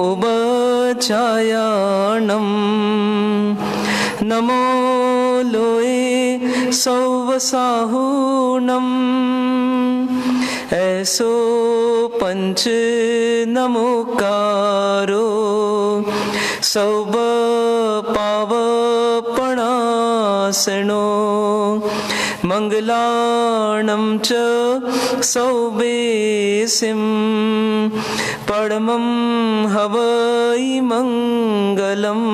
उपचायाणं नमो लोये सौवसाहुणम् ऐसो पंच नमोकारो सौब पावपणासनो मंगलाणं च सौबेसिं परमं हवै मंगलम्।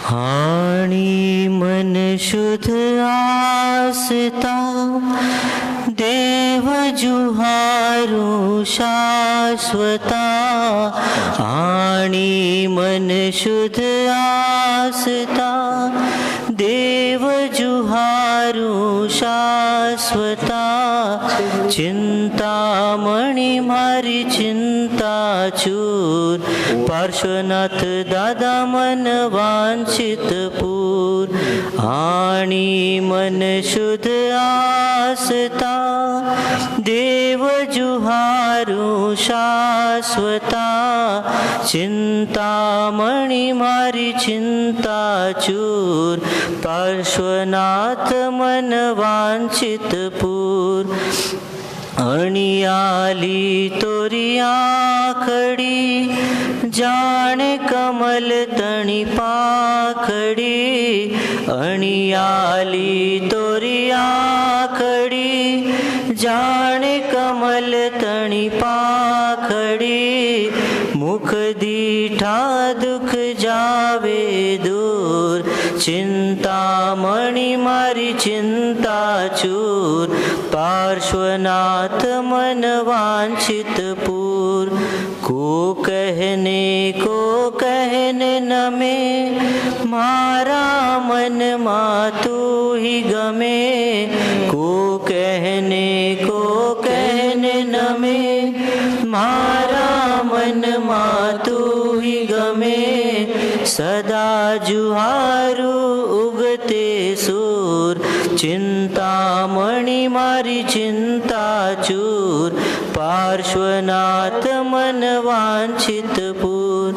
हाणी मन शुद्ध आसता देव जुहारू शाश्वता। हाणी मन शुद्ध आसता देव जुहारू शाश्वता। चिंतामणी मारी चिंता चूर पार्श्वनाथ दादा मन वांछित पूर। हाणी मन शुद्ध आसता देव जुहारू शाश्वता। चिंतामणी मारी चिंता चूर पार्श्वनाथ मन वांछित पूर। अणियाली तोरी आखड़ी जाने कमल तणी पाखड़ी। अणियाली तोरी आखड़ी जाने कमल तणी पाखड़ी। मुख दीठा दुख जावे दूर चिंतामणी मारी चिंता चूर पार्श्वनाथ मन वांछित पूर। को कहने न में मारा मन मातू ही गमे। को कहने न में मारा मन मातू ही गमे। सदा जुहारू उगते सूर चिंतामणी मारी चिंता चूर पार्श्वनाथ मन वांछित पूर।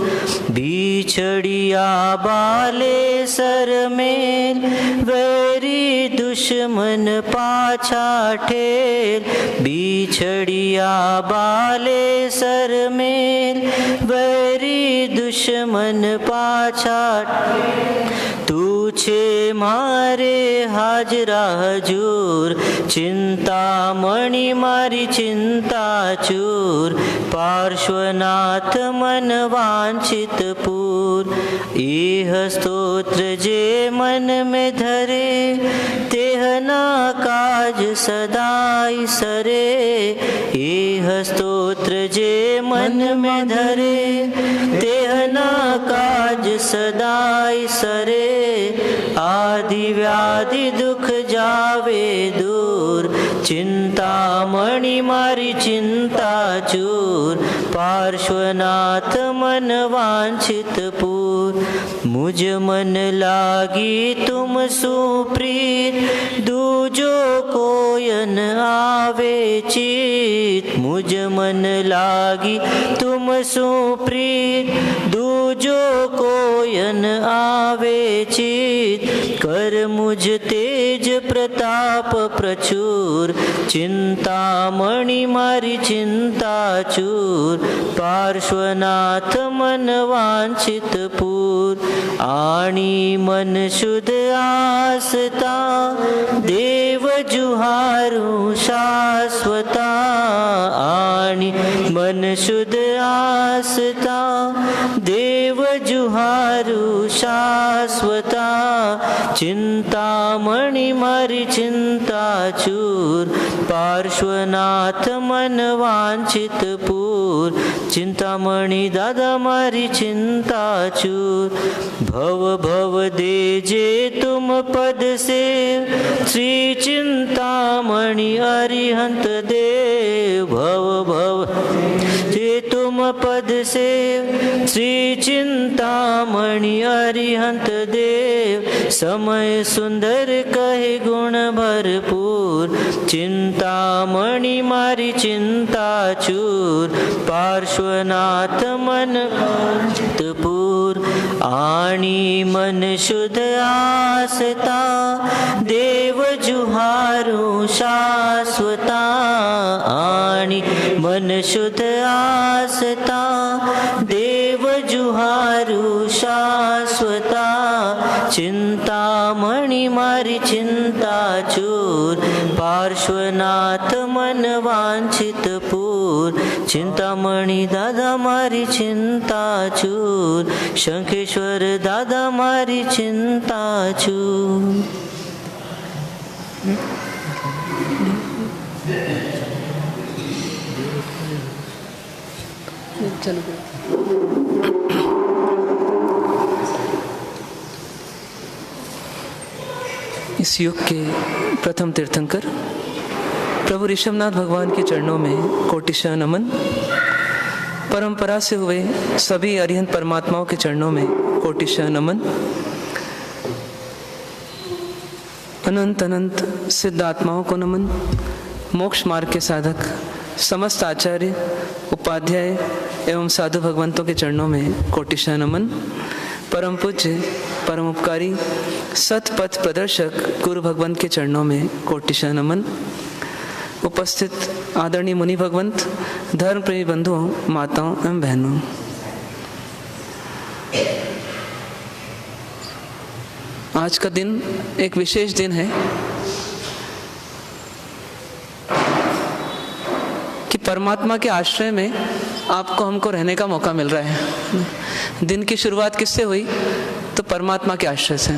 बिछड़िया बाले सर में वैरी दुश्मन पाछा ठेल। बिछड़िया बाले सर में वैरी दुश्मन पाछा। तू छे मारे हाजरा हजूर चिंतामणी मारी चिंता चूर पार्श्वनाथ मन वांछित पूर। इह स्तोत्र जे मन में धरे तेहना काज सदाई सरे। इह स्तोत्र जे मन में धरे तेहना काज सदाई सरे। आदि व्याधि दुख जावे दूर चिंतामणि मारी चिंता चूर पार्श्वनाथ मन वांछित पूर। मुझ मन लागी तुम सुप्रीत दूजो कोयन आवे चित। मुझ मन लागी तुम सुप्रीत दूजो कोयन आवे चित। कर मुझ तेज प्रताप प्रचूर चिंतामणी मारी चिंता चूर पार्श्वनाथ मन वांछित पूर आणि मन शुद्ध आसता देव जुहारू शाश्वता आणि मन शुद्ध आसता देव जुहारू शाश्वता चिंतामणी मारी चिंता चूर पार्श्वनाथ मन वांछित पूर चिंतामणी दादा मारी चिंता चूर भव भव दे जे तुम पद से श्री चिंतामणि अरिहंत देव भव भव जे तुम पद से श्री चिंतामणि अरिहंत देव समय सुंदर कहे गुण भरपूर चिंतामणि मारी चिंता चूर पार्श्वनाथ मन पूर आणि मन शुद्ध आसता देव जुहारू शाश्वता आणि मन शुद्ध आसता देव जुहारू शाश्वता चिंतामणी मारी चिंता चूर पार्श्वनाथ मन वांछित पूर चिंतामणी दादा मारी चिंता चूर शंखेश्वर दादा मारी चिंता चूर। इस युग के प्रथम तीर्थंकर प्रभु ऋषभनाथ भगवान के चरणों में कोटिशा नमन। परंपरा से हुए सभी अरिहंत परमात्माओं के चरणों में कोटिशा नमन। अनंत अनंत सिद्ध आत्माओं को नमन। मोक्ष मार्ग के साधक समस्त आचार्य उपाध्याय एवं साधु भगवंतों के चरणों में कोटिशा नमन। परम पूज्य परम उपकारी सतपथ प्रदर्शक गुरु भगवंत के चरणों में कोटिशा नमन। उपस्थित आदरणीय मुनि भगवंत, धर्म प्रेमी बंधुओं, माताओं एवं बहनों, आज का दिन एक विशेष दिन है कि परमात्मा के आश्रय में आपको हमको रहने का मौका मिल रहा है। दिन की शुरुआत किससे हुई? तो परमात्मा के आश्रय से।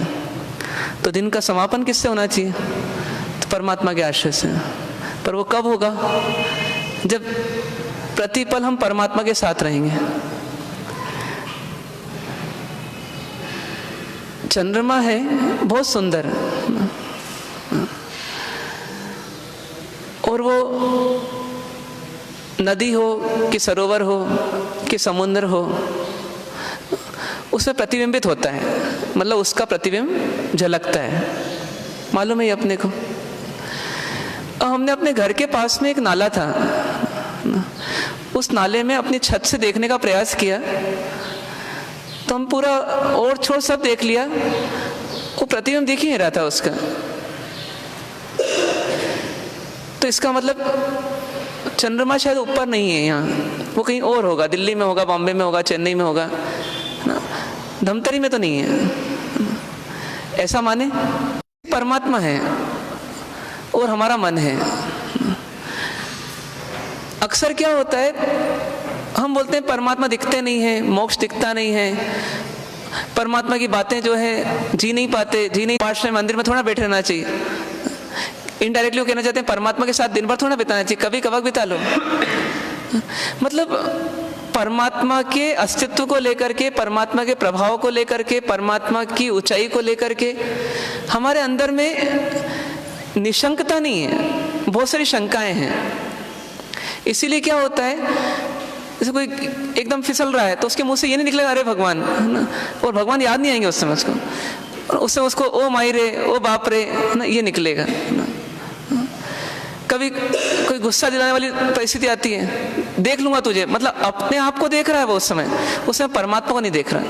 तो दिन का समापन किससे होना चाहिए? तो परमात्मा के आश्रय से। पर वो कब होगा? जब प्रतिपल हम परमात्मा के साथ रहेंगे। चंद्रमा है बहुत सुंदर, और वो नदी हो कि सरोवर हो कि समुद्र हो, उसमें प्रतिबिंबित होता है, मतलब उसका प्रतिबिंब झलकता है। मालूम है ये अपने को। और हमने अपने घर के पास में एक नाला था, उस नाले में अपनी छत से देखने का प्रयास किया तो हम पूरा और छोर सब देख लिया, वो प्रतिबिंब दिख ही नहीं रहा था उसका। तो इसका मतलब चंद्रमा शायद ऊपर नहीं है यहाँ, वो कहीं और होगा, दिल्ली में होगा, बॉम्बे में होगा, चेन्नई में होगा, धमतरी में तो नहीं है। ऐसा माने परमात्मा है और हमारा मन है। अक्सर क्या होता है, हम बोलते हैं परमात्मा दिखते नहीं है, मोक्ष दिखता नहीं है, परमात्मा की बातें जो है जी नहीं पाते, जी नहीं। आश्रम मंदिर में थोड़ा बैठे रहना चाहिए। इनडायरेक्टली वो कहना चाहते हैं परमात्मा के साथ दिन भर थोड़ा बिताना चाहिए, कभी कभार बिता लो। मतलब परमात्मा के अस्तित्व को लेकर के, परमात्मा के प्रभाव को लेकर के, परमात्मा की ऊंचाई को लेकर के हमारे अंदर में निशंकता नहीं है, बहुत सारी शंकाएं हैं। इसीलिए क्या होता है, जैसे कोई एकदम फिसल रहा है तो उसके मुंह से ये नहीं निकलेगा अरे भगवान, है ना, और भगवान याद नहीं आएंगे उस समय उसको, और उससे उसको ओ माई रे, ओ बाप रे, है ना, ये निकलेगा। कभी कोई गुस्सा दिलाने वाली परिस्थिति आती है, देख लूंगा तुझे, मतलब अपने आप को देख रहा है वो उस समय परमात्मा को नहीं देख रहा।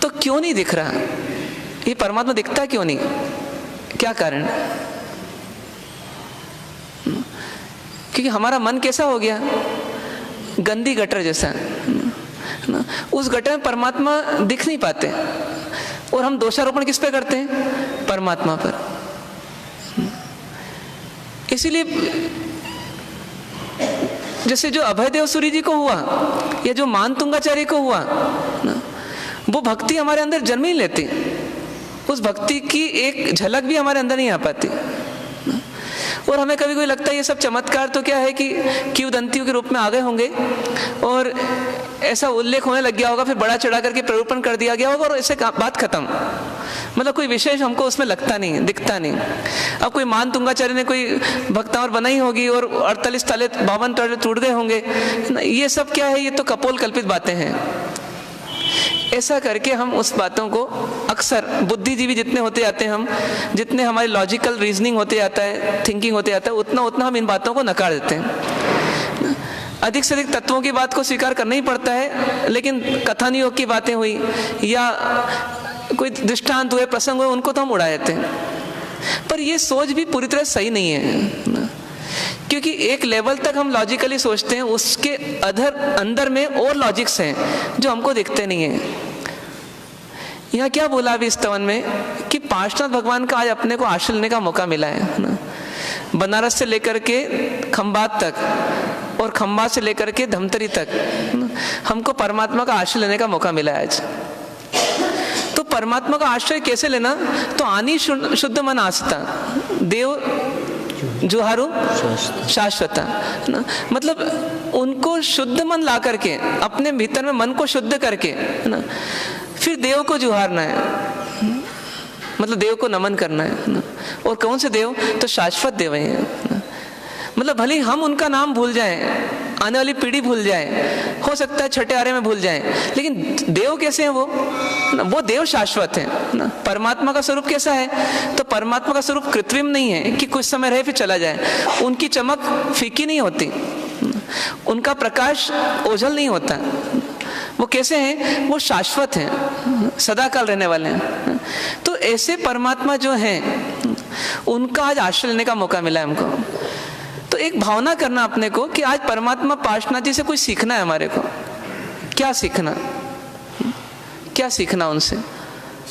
तो क्यों नहीं दिख रहा? ये परमात्मा दिखता क्यों नहीं? क्या कारण? क्योंकि हमारा मन कैसा हो गया, गंदी गटर जैसा ना, उस गटर में परमात्मा दिख नहीं पाते, और हम दोषारोपण किस पे करते हैं? परमात्मा पर। इसीलिए जैसे जो अभयदेव सूरी जी को हुआ या जो मानतुंगाचार्य को हुआ ना, वो भक्ति हमारे अंदर जन्म ही लेती, उस भक्ति की एक झलक भी हमारे अंदर नहीं आ पाती। और हमें कभी कभी लगता है ये सब चमत्कार तो क्या है कि किंवदंतियों के रूप में आ गए होंगे और ऐसा उल्लेख होने लग गया होगा, फिर बड़ा चढ़ा करके प्ररूपण कर दिया गया होगा और ऐसे बात खत्म। मतलब कोई विशेष हमको उसमें लगता नहीं, दिखता नहीं। अब कोई मानतुंगाचार्य ने कोई भक्तावर बनाई होगी और 48 ताले 52 ताले टूट गए होंगे, ये सब क्या है? ये तो कपोल कल्पित बातें हैं। ऐसा करके हम उस बातों को अक्सर बुद्धिजीवी जितने होते जाते हैं हम, जितने हमारी लॉजिकल रीजनिंग होते जाता है, थिंकिंग होते जाता है, उतना उतना हम इन बातों को नकार देते हैं। अधिक से अधिक तत्वों की बात को स्वीकार करना ही पड़ता है, लेकिन कथन योग की बातें हुई या कोई दृष्टांत हुए, प्रसंग हुए, उनको तो हम उड़ा देते हैं। पर ये सोच भी पूरी तरह सही नहीं है, क्योंकि एक लेवल तक हम लॉजिकली सोचते हैं, उसके अंदर में और लॉजिक्स हैं जो हमको दिखते नहीं हैं। यहाँ क्या बोला अभी इस स्तवन में कि पार्श्वनाथ भगवान का आज अपने को आश्रय लेने का मौका मिला है ना, बनारस से लेकर के खंबात तक और खंबात से लेकर के धमतरी तक हमको परमात्मा का आश्रय लेने का मौका मिला है आज। तो परमात्मा का आश्रय कैसे लेना? तो आनी शुद्ध मन आस्था, देव जुहारू शाश्वता ना, मतलब उनको शुद्ध मन ला करके, अपने भीतर में मन को शुद्ध करके ना, फिर देव को जुहारना है, मतलब देव को नमन करना है ना। और कौन से देव? तो शाश्वत देव हैं ना। मतलब भले हम उनका नाम भूल जाएं, आने वाली पीढ़ी भूल जाए, हो सकता है छठे आरे में भूल जाए, लेकिन देव कैसे हैं वो देव शाश्वत है ना। परमात्मा का स्वरूप कैसा है? तो परमात्मा का स्वरूप कृत्रिम नहीं है कि कुछ समय रहे फिर चला जाए। उनकी चमक फीकी नहीं होती, उनका प्रकाश ओझल नहीं होता। वो कैसे हैं? वो शाश्वत हैं, सदा काल रहने वाले हैं। तो ऐसे परमात्मा जो हैं उनका आज आश्रय लेने का मौका मिला है हमको। तो एक भावना करना अपने को कि आज परमात्मा पार्श्वनाथ जी से कुछ सीखना है हमारे को। क्या सीखना? क्या सीखना उनसे?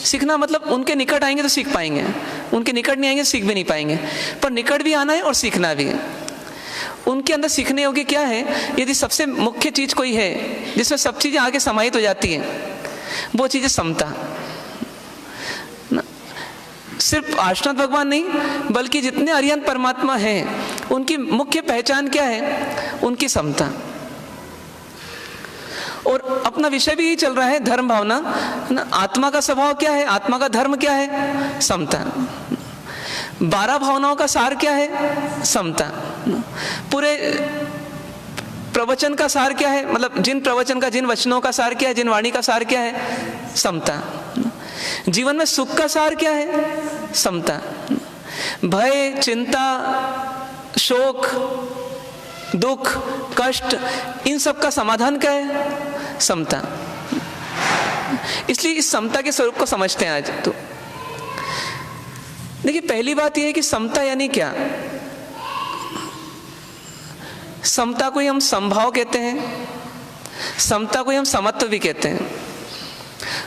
सीखना मतलब उनके निकट आएंगे तो सीख पाएंगे, उनके निकट नहीं आएंगे तो सीख भी नहीं पाएंगे। पर निकट भी आना है और सीखना भी है। उनके अंदर सीखने योग्य क्या है? यदि सबसे मुख्य चीज कोई है जिसमें सब चीजें आगे समाहित हो जाती हैं, वो चीज है समता। सिर्फ पार्श्वनाथ भगवान नहीं बल्कि जितने अरिहंत परमात्मा हैं उनकी मुख्य पहचान क्या है? उनकी समता। और अपना विषय भी यही चल रहा है, धर्म भावना ना। आत्मा का स्वभाव क्या है? आत्मा का धर्म क्या है? समता। 12 भावनाओं का सार क्या है? समता। पूरे प्रवचन का सार क्या है? मतलब जिन प्रवचन का, जिन वचनों का सार क्या है, जिन वाणी का सार क्या है? समता। जीवन में सुख का सार क्या है? समता। भय, चिंता, शोक, दुख, कष्ट, इन सब का समाधान क्या है? समता। इसलिए इस समता के स्वरूप को समझते हैं आज। तो देखिए, पहली बात यह है कि समता यानी क्या? समता को ही हम समभाव कहते हैं, समता को ही हम समत्व भी कहते हैं,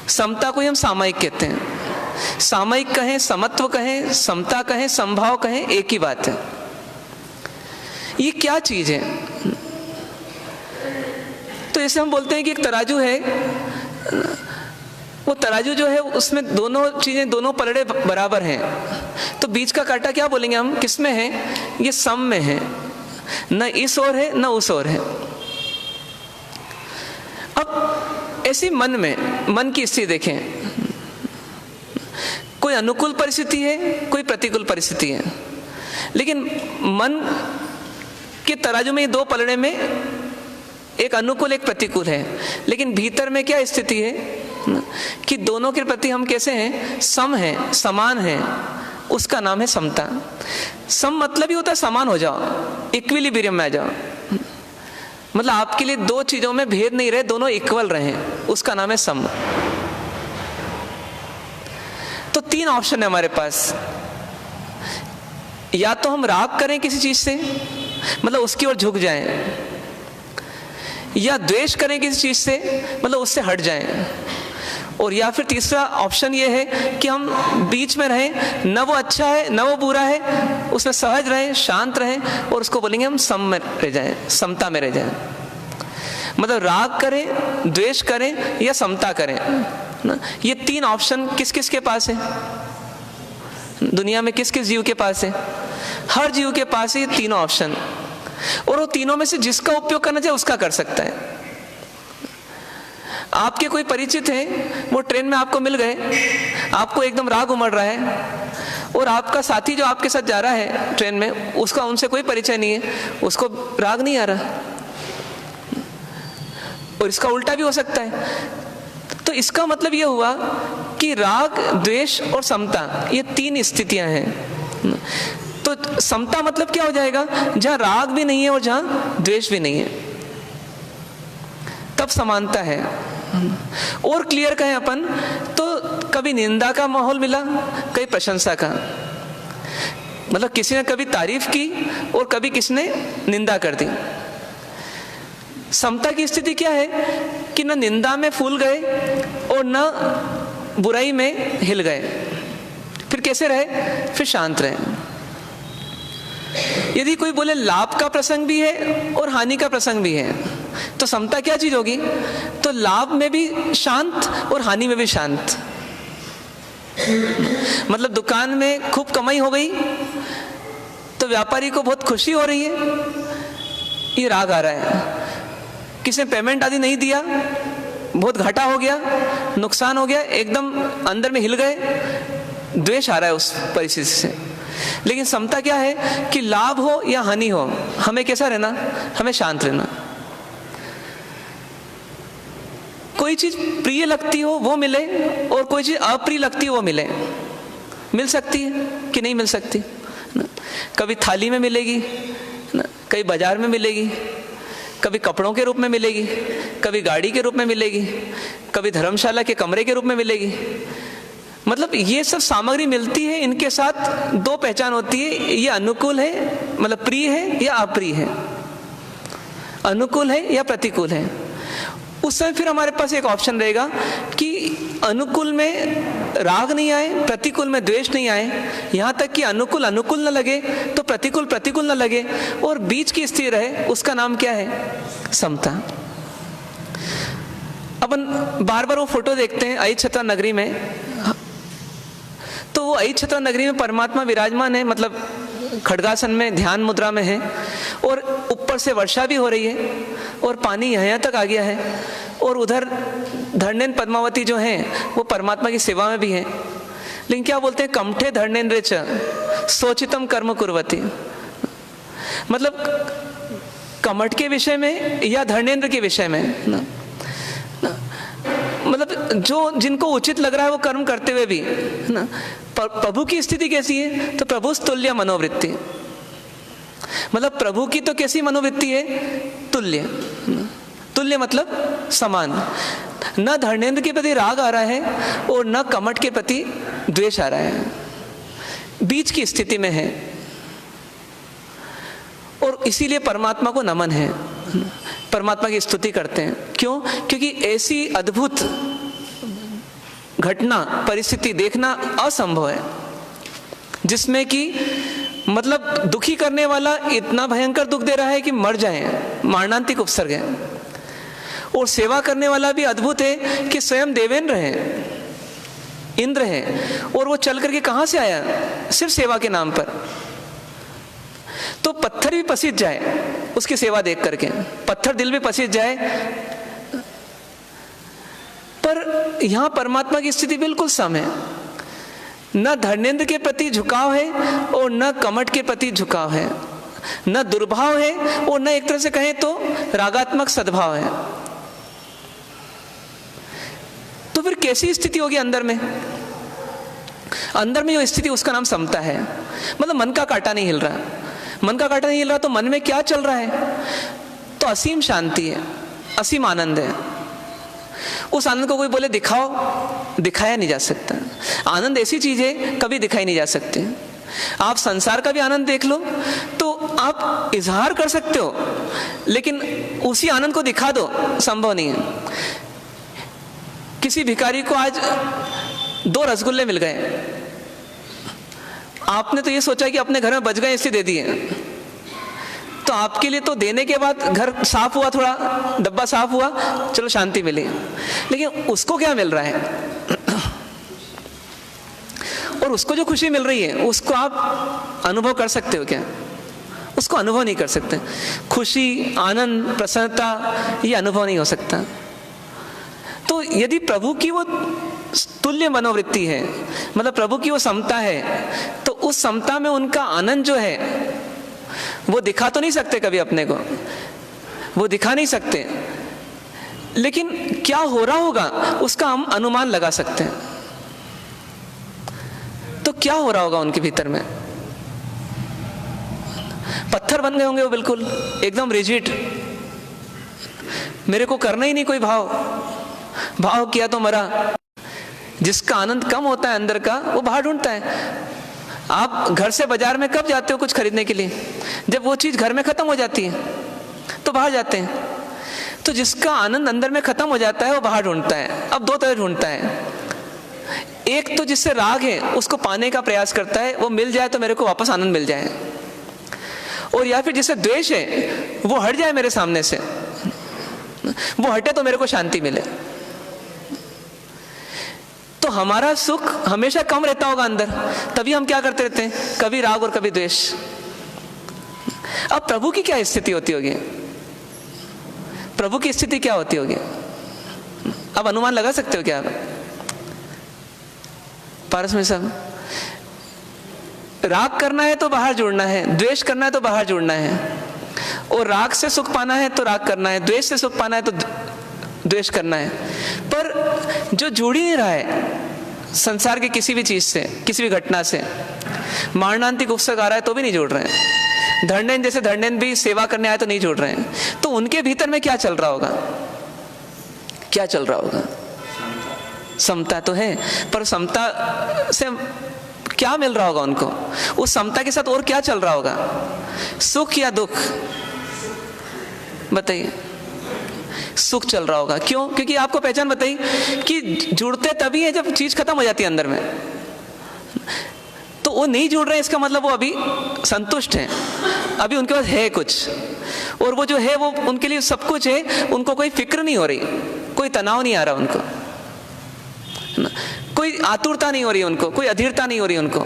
समता को ही हम सामयिक कहते हैं। सामयिक कहें, समत्व कहें, समता कहें, समभाव कहें, एक ही बात है। ये क्या चीज है? तो जैसे हम बोलते हैं कि एक तराजू है, वो तराजू जो है उसमें दोनों चीजें, दोनों पलड़े बराबर हैं, तो बीच का कांटा क्या बोलेंगे हम? किसमें है? ये सम में है, न इस ओर है न उस ओर है। अब ऐसी मन में, मन की स्थिति देखें, कोई अनुकूल परिस्थिति है, कोई प्रतिकूल परिस्थिति है, लेकिन मन के तराजू में ये दो पलड़े में एक अनुकूल एक प्रतिकूल है, लेकिन भीतर में क्या स्थिति है कि दोनों के प्रति हम कैसे हैं? सम हैं, समान हैं। उसका नाम है समता। सम मतलब ही होता है समान हो जाओ, इक्विलिब्रियम में आ जाओ। मतलब आपके लिए दो चीजों में भेद नहीं रहे, दोनों इक्वल रहे, उसका नाम है सम। तो 3 ऑप्शन है हमारे पास। या तो हम राग करें किसी चीज से, मतलब उसकी ओर झुक जाएं, या द्वेष करें किसी चीज से, मतलब उससे हट जाएं, और या फिर तीसरा ऑप्शन ये है कि हम बीच में रहें, न वो अच्छा है न वो बुरा है, उसमें सहज रहें, शांत रहें, और उसको बोलेंगे हम सम में रह जाएं, समता में रह जाएं। मतलब राग करें, द्वेष करें या समता करें ना। ये तीन ऑप्शन किस किस के पास है दुनिया में? किस किस जीव के पास है? हर जीव के पास है ये तीनों ऑप्शन, और वो तीनों में से जिसका उपयोग करना चाहिए उसका कर सकता है। आपके कोई परिचित हैं, वो ट्रेन में आपको मिल गए, आपको एकदम राग उमड़ रहा है, और आपका साथी जो आपके साथ जा रहा है ट्रेन में, उसका उनसे कोई परिचय नहीं है, उसको राग नहीं आ रहा, और इसका उल्टा भी हो सकता है। तो इसका मतलब यह हुआ कि राग, द्वेष और समता ये तीन स्थितियां हैं। तो समता मतलब क्या हो जाएगा? जहां राग भी नहीं है और जहां द्वेष भी नहीं है, तब समानता है। और क्लियर कहें अपन तो कभी निंदा का माहौल मिला, कभी प्रशंसा का, मतलब किसी ने कभी तारीफ की और कभी किसने निंदा कर दी। समता की स्थिति क्या है कि न निंदा में फूल गए और न बुराई में हिल गए, फिर कैसे रहे? फिर शांत रहे। यदि कोई बोले लाभ का प्रसंग भी है और हानि का प्रसंग भी है, तो समता क्या चीज होगी? तो लाभ में भी शांत और हानि में भी शांत। मतलब दुकान में खूब कमाई हो गई तो व्यापारी को बहुत खुशी हो रही है, ये राग आ रहा है। किसी ने पेमेंट आदि नहीं दिया, बहुत घाटा हो गया, नुकसान हो गया, एकदम अंदर में हिल गए, द्वेष आ रहा है उस परिस्थिति से। लेकिन समता क्या है कि लाभ हो या हानि हो, हमें कैसा रहना? हमें शांत रहना। कोई चीज प्रिय लगती हो वो मिले और कोई चीज अप्रिय लगती हो वो मिले, मिल सकती है कि नहीं मिल सकती? कभी थाली में मिलेगी, कभी बाजार में मिलेगी, कभी कपड़ों के रूप में मिलेगी, कभी गाड़ी के रूप में मिलेगी, कभी धर्मशाला के कमरे के रूप में मिलेगी। मतलब ये सब सामग्री मिलती है, इनके साथ दो पहचान होती है, ये अनुकूल है मतलब प्रिय है या अप्रिय है, अनुकूल है या प्रतिकूल है। उस समय फिर हमारे पास एक ऑप्शन रहेगा कि अनुकूल में राग नहीं आए, प्रतिकूल में द्वेष नहीं आए, यहाँ तक कि अनुकूल अनुकूल न लगे तो प्रतिकूल प्रतिकूल न लगे, और बीच की स्थिति रहे, उसका नाम क्या है? समता। अपन बार बार वो फोटो देखते हैं अहिच्छत्रा नगरी में, तो वो अहिच्छत्रा नगरी में परमात्मा विराजमान है, मतलब खड्गासन में ध्यान मुद्रा में है, और ऊपर से वर्षा भी हो रही है और पानी यहाँ तक आ गया है, और उधर धर्णेन्द्र पद्मावती जो हैं वो परमात्मा की सेवा में भी हैं। लेकिन क्या बोलते हैं? कमठे धर्णेन्द्र च सोचितम कर्म कुर्वती। मतलब कमठ के विषय में या धर्णेन्द्र के विषय में ना, मतलब जो जिनको उचित लग रहा है वो कर्म करते हुए भी ना। प्रभु की स्थिति कैसी है? तो प्रभु तुल्य मनोवृत्ति, मतलब प्रभु की तो कैसी मनोवृत्ति है? तुल्य। तुल्य मतलब समान, न धर्णेन्द्र के प्रति राग आ रहा है और न कमठ के प्रति द्वेष आ रहा है, बीच की स्थिति में है। और इसीलिए परमात्मा को नमन है, परमात्मा की स्तुति करते हैं। क्यों? क्योंकि ऐसी अद्भुत घटना परिस्थिति देखना असंभव है, जिसमें कि मतलब दुखी करने वाला इतना भयंकर दुख दे रहा है कि मर जाए, मारणांतिक उपसर्ग है, और सेवा करने वाला भी अद्भुत है कि स्वयं देवेंद्र है, इंद्र है, और वो चल करके कहां से आया? सिर्फ सेवा के नाम पर। तो पत्थर भी पसीज जाए उसकी सेवा देख करके, पत्थर दिल भी पसीज जाए। पर यहां परमात्मा की स्थिति बिल्कुल सम है, न धर्णेन्द्र के प्रति झुकाव है और न कमठ के प्रति झुकाव है, न दुर्भाव है और न एक तरह से कहें तो रागात्मक सद्भाव है। तो फिर कैसी स्थिति होगी अंदर में? अंदर में जो स्थिति उसका नाम समता है। मतलब मन का कांटा नहीं हिल रहा, मन का कांटा नहीं हिल रहा तो मन में क्या चल रहा है? तो असीम शांति है, असीम आनंद है। उस आनंद को कोई बोले दिखाओ, दिखाया नहीं जा सकता। आनंद ऐसी चीज है कभी दिखाई नहीं जा सकती। आप संसार का भी आनंद देख लो तो आप इजहार कर सकते हो, लेकिन उसी आनंद को दिखा दो, संभव नहीं है। किसी भिखारी को आज 2 रसगुल्ले मिल गए, आपने तो ये सोचा कि अपने घर में बच गए इसलिए दे दिए, तो आपके लिए तो देने के बाद घर साफ हुआ, थोड़ा डब्बा साफ हुआ, चलो शांति मिली, लेकिन उसको क्या मिल रहा है और उसको जो खुशी मिल रही है उसको आप अनुभव कर सकते हो क्या? उसको अनुभव नहीं कर सकते। खुशी, आनंद, प्रसन्नता ये अनुभव नहीं हो सकता। तो यदि प्रभु की वो तुल्य मनोवृत्ति है, मतलब प्रभु की वो समता है, तो उस समता में उनका आनंद जो है वो दिखा तो नहीं सकते कभी अपने को, वो दिखा नहीं सकते, लेकिन क्या हो रहा होगा उसका हम अनुमान लगा सकते हैं। तो क्या हो रहा होगा उनके भीतर में? पत्थर बन गए होंगे वो, बिल्कुल एकदम रिजिड, मेरे को करना ही नहीं कोई भाव, भाव किया तो मरा। जिसका आनंद कम होता है अंदर का, वो बाहर ढूंढता है। आप घर से बाजार में कब जाते हो कुछ खरीदने के लिए? जब वो चीज घर में खत्म हो जाती है तो बाहर जाते हैं। तो जिसका आनंद अंदर में खत्म हो जाता है वो बाहर ढूंढता है। अब 2 तरह ढूंढता है, एक तो जिससे राग है उसको पाने का प्रयास करता है, वो मिल जाए तो मेरे को वापस आनंद मिल जाए, और या फिर जिससे द्वेष है वो हट जाए मेरे सामने से, वो हटे तो मेरे को शांति मिले। तो हमारा सुख हमेशा कम रहता होगा अंदर, तभी हम क्या करते रहते हैं, कभी राग और कभी द्वेष। अब प्रभु की क्या स्थिति होती होगी? प्रभु की स्थिति क्या होती होगी? अब अनुमान लगा सकते हो क्या आप? पारस में सब राग करना है तो बाहर जुड़ना है, द्वेष करना है तो बाहर जुड़ना है, और राग से सुख पाना है तो राग करना है, द्वेष से सुख पाना है तो द्वेष करना है। पर जो जुड़ ही नहीं रहा है संसार के किसी भी चीज से, किसी भी घटना से, मारणांतिक उपसर्ग आ रहा है तो भी नहीं जुड़ रहे हैं, धड़नेन जैसे धड़नेन भी सेवा करने आए तो नहीं जुड़ रहे हैं, तो उनके भीतर में क्या चल रहा होगा? क्या चल रहा होगा? समता तो है, पर समता से क्या मिल रहा होगा उनको? उस समता के साथ और क्या चल रहा होगा? सुख या दुख? बताइए। सुख चल रहा होगा। क्यों? क्योंकि आपको पहचान बताई कि जुड़ते तभी है जब चीज खत्म हो जाती है अंदर में। तो वो नहीं जुड़ रहे, इसका मतलब वो अभी संतुष्ट हैं, अभी उनके पास है कुछ, और वो जो है वो उनके लिए सब कुछ है, उनको कोई फिक्र नहीं हो रही, कोई तनाव नहीं आ रहा उनको, कोई आतुरता नहीं हो रही उनको, कोई अधीरता नहीं हो रही उनको,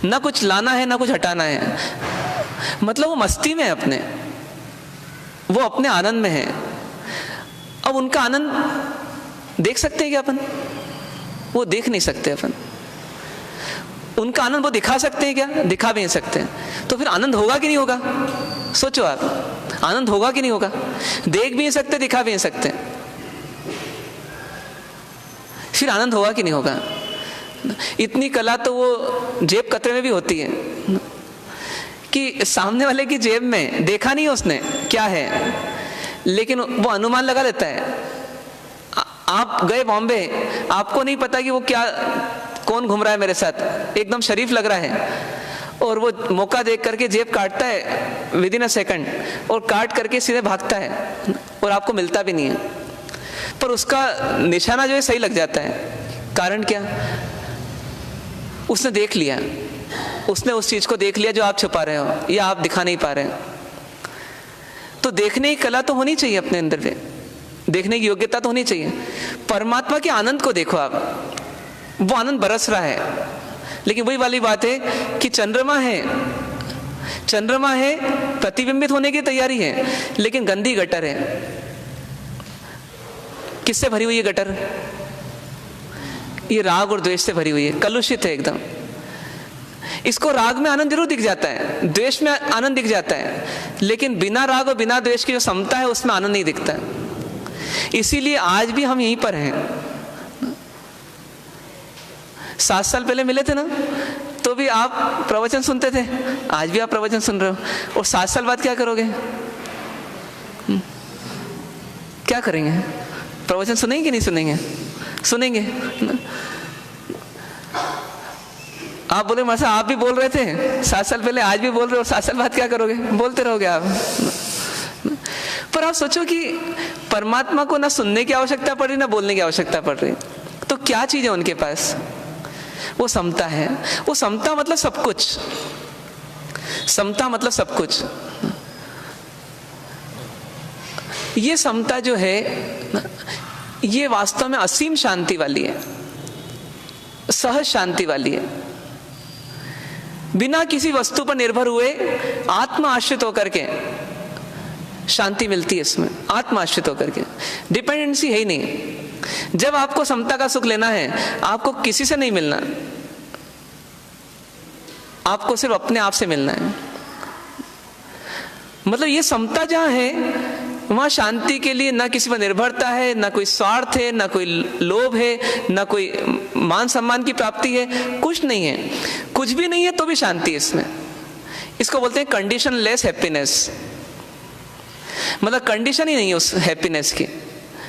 ना कुछ लाना है ना कुछ हटाना है, मतलब वो मस्ती में है अपने, वो अपने आनंद में है। अब उनका आनंद देख सकते हैं क्या अपन? वो देख नहीं सकते अपन। उनका आनंद वो दिखा सकते हैं क्या? दिखा भी नहीं सकते। तो फिर आनंद होगा कि नहीं होगा? सोचो आप, आनंद होगा कि नहीं होगा? देख भी नहीं सकते, दिखा भी नहीं सकते, फिर आनंद होगा कि नहीं होगा? इतनी कला तो वो जेब कतरे में भी होती है कि सामने वाले की जेब में देखा नहीं उसने क्या है, लेकिन वो अनुमान लगा लेता है। आप गए बॉम्बे, आपको नहीं पता कि वो क्या, कौन घूम रहा है मेरे साथ, एकदम शरीफ लग रहा है, और वो मौका देख करके जेब काटता है विदिन अ सेकंड, और काट करके सीधे भागता है और आपको मिलता भी नहीं है, पर उसका निशाना जो है सही लग जाता है। कारण क्या? उसने देख लिया, उसने उस चीज को देख लिया जो आप छुपा रहे हो या आप दिखा नहीं पा रहे हो। तो देखने की कला तो होनी चाहिए अपने अंदर में, देखने की योग्यता तो होनी चाहिए। परमात्मा के आनंद को देखो आप, वो आनंद बरस रहा है, लेकिन वही वाली बात है कि चंद्रमा है, चंद्रमा है, प्रतिबिंबित होने की तैयारी है, लेकिन गंदी गटर है। किससे भरी हुई है गटर? ये राग और द्वेष से भरी हुई है, कलुषित है एकदम। इसको राग में आनंद जरूर दिख जाता है, द्वेष में आनंद दिख जाता है, लेकिन बिना राग और बिना द्वेष की जो समता है उसमें आनंद नहीं दिखता है। इसीलिए आज भी हम यहीं पर हैं। 7 साल पहले मिले थे ना, तो भी आप प्रवचन सुनते थे, आज भी आप प्रवचन सुन रहे हो, और 7 साल बाद क्या करोगे? क्या करेंगे? प्रवचन सुनेंगे कि नहीं सुनेंगे? सुनेंगे। आप बोले मासा आप भी बोल रहे थे 7 साल पहले, आज भी बोल रहे हो, 7 साल बाद क्या करोगे? बोलते रहोगे आप। पर आप सोचो कि परमात्मा को ना सुनने की आवश्यकता पड़ रही, ना बोलने की आवश्यकता पड़ रही, तो क्या चीज है उनके पास? वो समता है। वो समता मतलब सब कुछ, समता मतलब सब कुछ। ये समता जो है ये वास्तव में असीम शांति वाली है, सहज शांति वाली है। बिना किसी वस्तु पर निर्भर हुए आत्म आश्रित होकर के शांति मिलती है इसमें, आत्म आश्रित होकर के। डिपेंडेंसी है ही नहीं। जब आपको समता का सुख लेना है, आपको किसी से नहीं मिलना, आपको सिर्फ अपने आप से मिलना है। मतलब ये समता जहां है वहां शांति के लिए ना किसी पर निर्भरता है, ना कोई स्वार्थ है, ना कोई लोभ है, ना कोई मान सम्मान की प्राप्ति है, कुछ नहीं है। कुछ भी नहीं है तो भी शांति है इसमें। इसको बोलते हैं कंडीशन लेस हैप्पीनेस। मतलब कंडीशन ही नहीं है उस हैप्पीनेस की,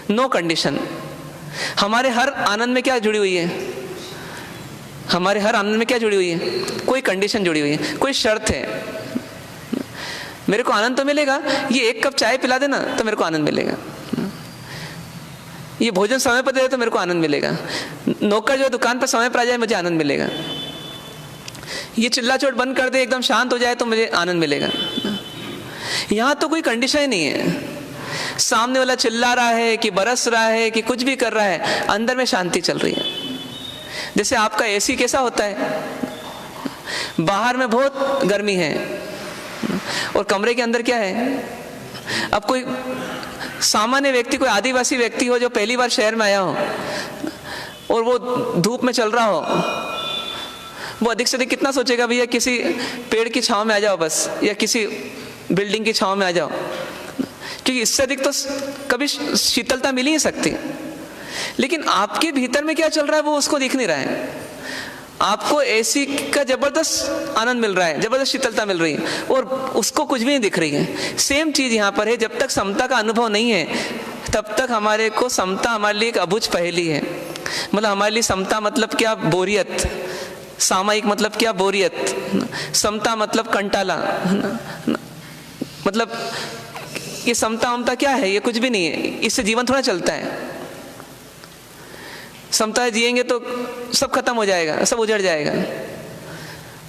नो कंडीशन। हमारे हर आनंद में क्या जुड़ी हुई है? हमारे हर आनंद में क्या जुड़ी हुई है? कोई कंडीशन जुड़ी हुई है, कोई शर्त है। मेरे को आनंद तो मिलेगा, ये 1 कप चाय पिला देना तो मेरे को आनंद मिलेगा, ये भोजन समय पर दे दे तो मेरे को आनंद मिलेगा, नौकर जो दुकान पर समय पर आ जाए मुझे आनंद मिलेगा, ये चिल्ला चोट बंद कर दे एकदम शांत हो जाए तो मुझे आनंद मिलेगा। यहां तो कोई कंडीशन ही नहीं है। सामने वाला चिल्ला रहा है कि बरस रहा है कि कुछ भी कर रहा है, अंदर में शांति चल रही है। जैसे आपका एसी कैसा होता है, बाहर में बहुत गर्मी है और कमरे के अंदर क्या है? अब कोई सामान्य व्यक्ति, कोई आदिवासी व्यक्ति हो जो पहली बार शहर में आया हो और वो धूप में चल रहा हो, वो अधिक से अधिक कितना सोचेगा, भैया किसी पेड़ की छांव में आ जाओ बस, या किसी बिल्डिंग की छांव में आ जाओ, क्योंकि इससे अधिक तो कभी शीतलता मिल ही नहीं सकती। लेकिन आपके भीतर में क्या चल रहा है वो उसको दिख नहीं रहा है। आपको एसी का जबरदस्त आनंद मिल रहा है, जबरदस्त शीतलता मिल रही है और उसको कुछ भी नहीं दिख रही है। सेम चीज यहाँ पर है। जब तक समता का अनुभव नहीं है तब तक हमारे को समता हमारे लिए एक अबुझ पहेली है। मतलब हमारे लिए समता मतलब क्या? बोरियत। सामायिक मतलब क्या? बोरियत। समता मतलब कंटाला। मतलब ये समता वमता क्या है? ये कुछ भी नहीं है। इससे जीवन थोड़ा चलता है। समता जिएंगे तो सब खत्म हो जाएगा, सब उजड़ जाएगा।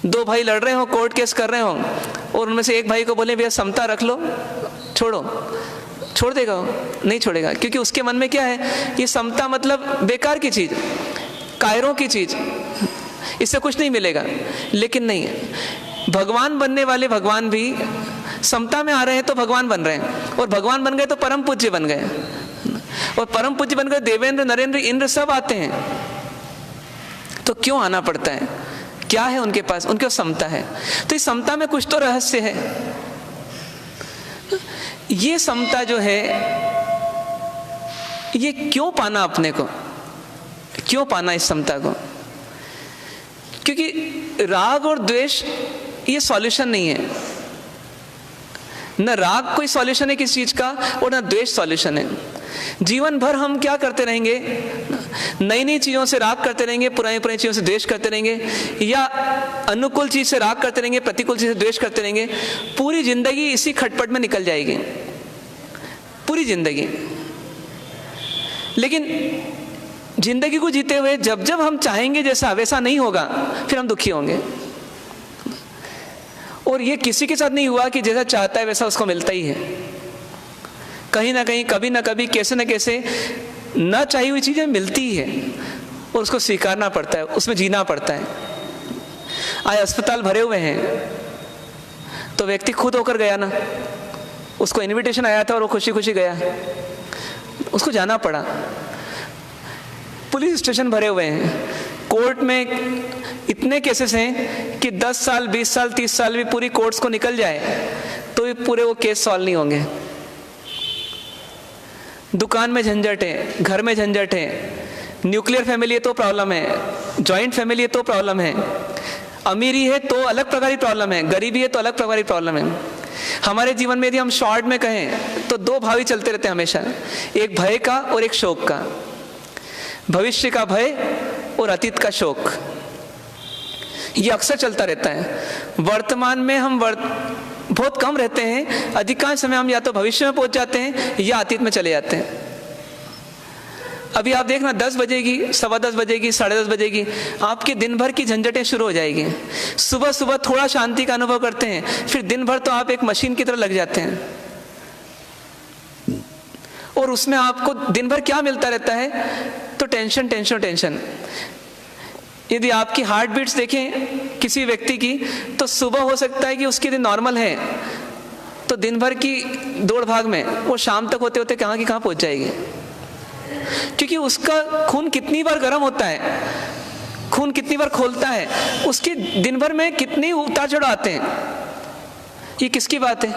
2 भाई लड़ रहे हो, कोर्ट केस कर रहे हो और उनमें से एक भाई को बोले भैया समता रख लो, छोड़ो, छोड़ देगा वो? नहीं छोड़ेगा, क्योंकि उसके मन में क्या है? ये समता मतलब बेकार की चीज, कायरों की चीज, इससे कुछ नहीं मिलेगा। लेकिन नहीं, भगवान बनने वाले भगवान भी समता में आ रहे हैं तो भगवान बन रहे हैं, और भगवान बन गए तो परम पूज्य बन गए, और परम पूज्य बनकर देवेंद्र, नरेंद्र, इंद्र सब आते हैं। तो क्यों आना पड़ता है? क्या है उनके पास? उनके पास समता है। तो इस समता में कुछ तो रहस्य है। ये समता जो है, ये क्यों पाना अपने को? क्यों पाना इस समता को? क्योंकि राग और द्वेष ये सॉल्यूशन नहीं है। न राग कोई सॉल्यूशन है किसी चीज का, और न द्वेष सॉल्यूशन है। जीवन भर हम क्या करते रहेंगे? नई नई चीजों से राग करते रहेंगे, पुरानी पुरानी चीजों से द्वेष करते रहेंगे, या अनुकूल चीज से राग करते रहेंगे, प्रतिकूल चीज से द्वेष करते रहेंगे। पूरी जिंदगी इसी खटपट में निकल जाएगी, पूरी जिंदगी। लेकिन जिंदगी को जीते हुए जब जब हम चाहेंगे जैसा वैसा नहीं होगा, फिर हम दुखी होंगे। और ये किसी के साथ नहीं हुआ कि जैसा चाहता है वैसा उसको मिलता ही है। कहीं ना कहीं, कभी ना कभी, कैसे ना कैसे न चाहिए हुई चीजें मिलती ही है, और उसको स्वीकारना पड़ता है, उसमें जीना पड़ता है। आज अस्पताल भरे हुए हैं तो व्यक्ति खुद होकर गया ना, उसको इनविटेशन आया था और वो खुशी खुशी गया, उसको जाना पड़ा। पुलिस स्टेशन भरे हुए हैं, कोर्ट में इतने केसेस हैं कि 10 साल, 20 साल, 30 साल भी पूरी कोर्ट्स को निकल जाए तो भी पूरे वो केस सॉल्व नहीं होंगे। दुकान में झंझट है, घर में झंझट है, न्यूक्लियर फैमिली है तो प्रॉब्लम है, जॉइंट फैमिली है तो प्रॉब्लम है, अमीरी है तो अलग प्रकार की प्रॉब्लम है, गरीबी है तो अलग प्रकार की प्रॉब्लम है। हमारे जीवन में यदि हम शॉर्ट में कहें तो 2 भाव ही चलते रहते हैं हमेशा, एक भय का और एक शोक का। भविष्य का भय और अतीत का शोक। ये अक्सर चलता रहता है। वर्तमान में हम बहुत कम रहते हैं, अधिकांश समय हम या तो भविष्य में पहुंच जाते हैं या अतीत में चले जाते हैं। अभी आप देखना 10 बजेगी, 10:15 बजेगी, 10:30 बजेगी, आपके दिन भर की झंझटें शुरू हो जाएगी। सुबह सुबह थोड़ा शांति का अनुभव करते हैं, फिर दिन भर तो आप एक मशीन की तरह लग जाते हैं, और उसमें आपको दिन भर क्या मिलता रहता है? तो टेंशन टेंशन टेंशन। यदि आपकी हार्ट बीट्स देखें किसी व्यक्ति की, तो सुबह हो सकता है कि उसकी दिन नॉर्मल है, तो दिन भर की दौड़ भाग में वो शाम तक होते होते कहाँ की कहाँ पहुंच जाएगी, क्योंकि उसका खून कितनी बार गर्म होता है, खून कितनी बार खोलता है, उसके दिन भर में कितने उतार चढ़ाव आते हैं। ये किसकी बात है?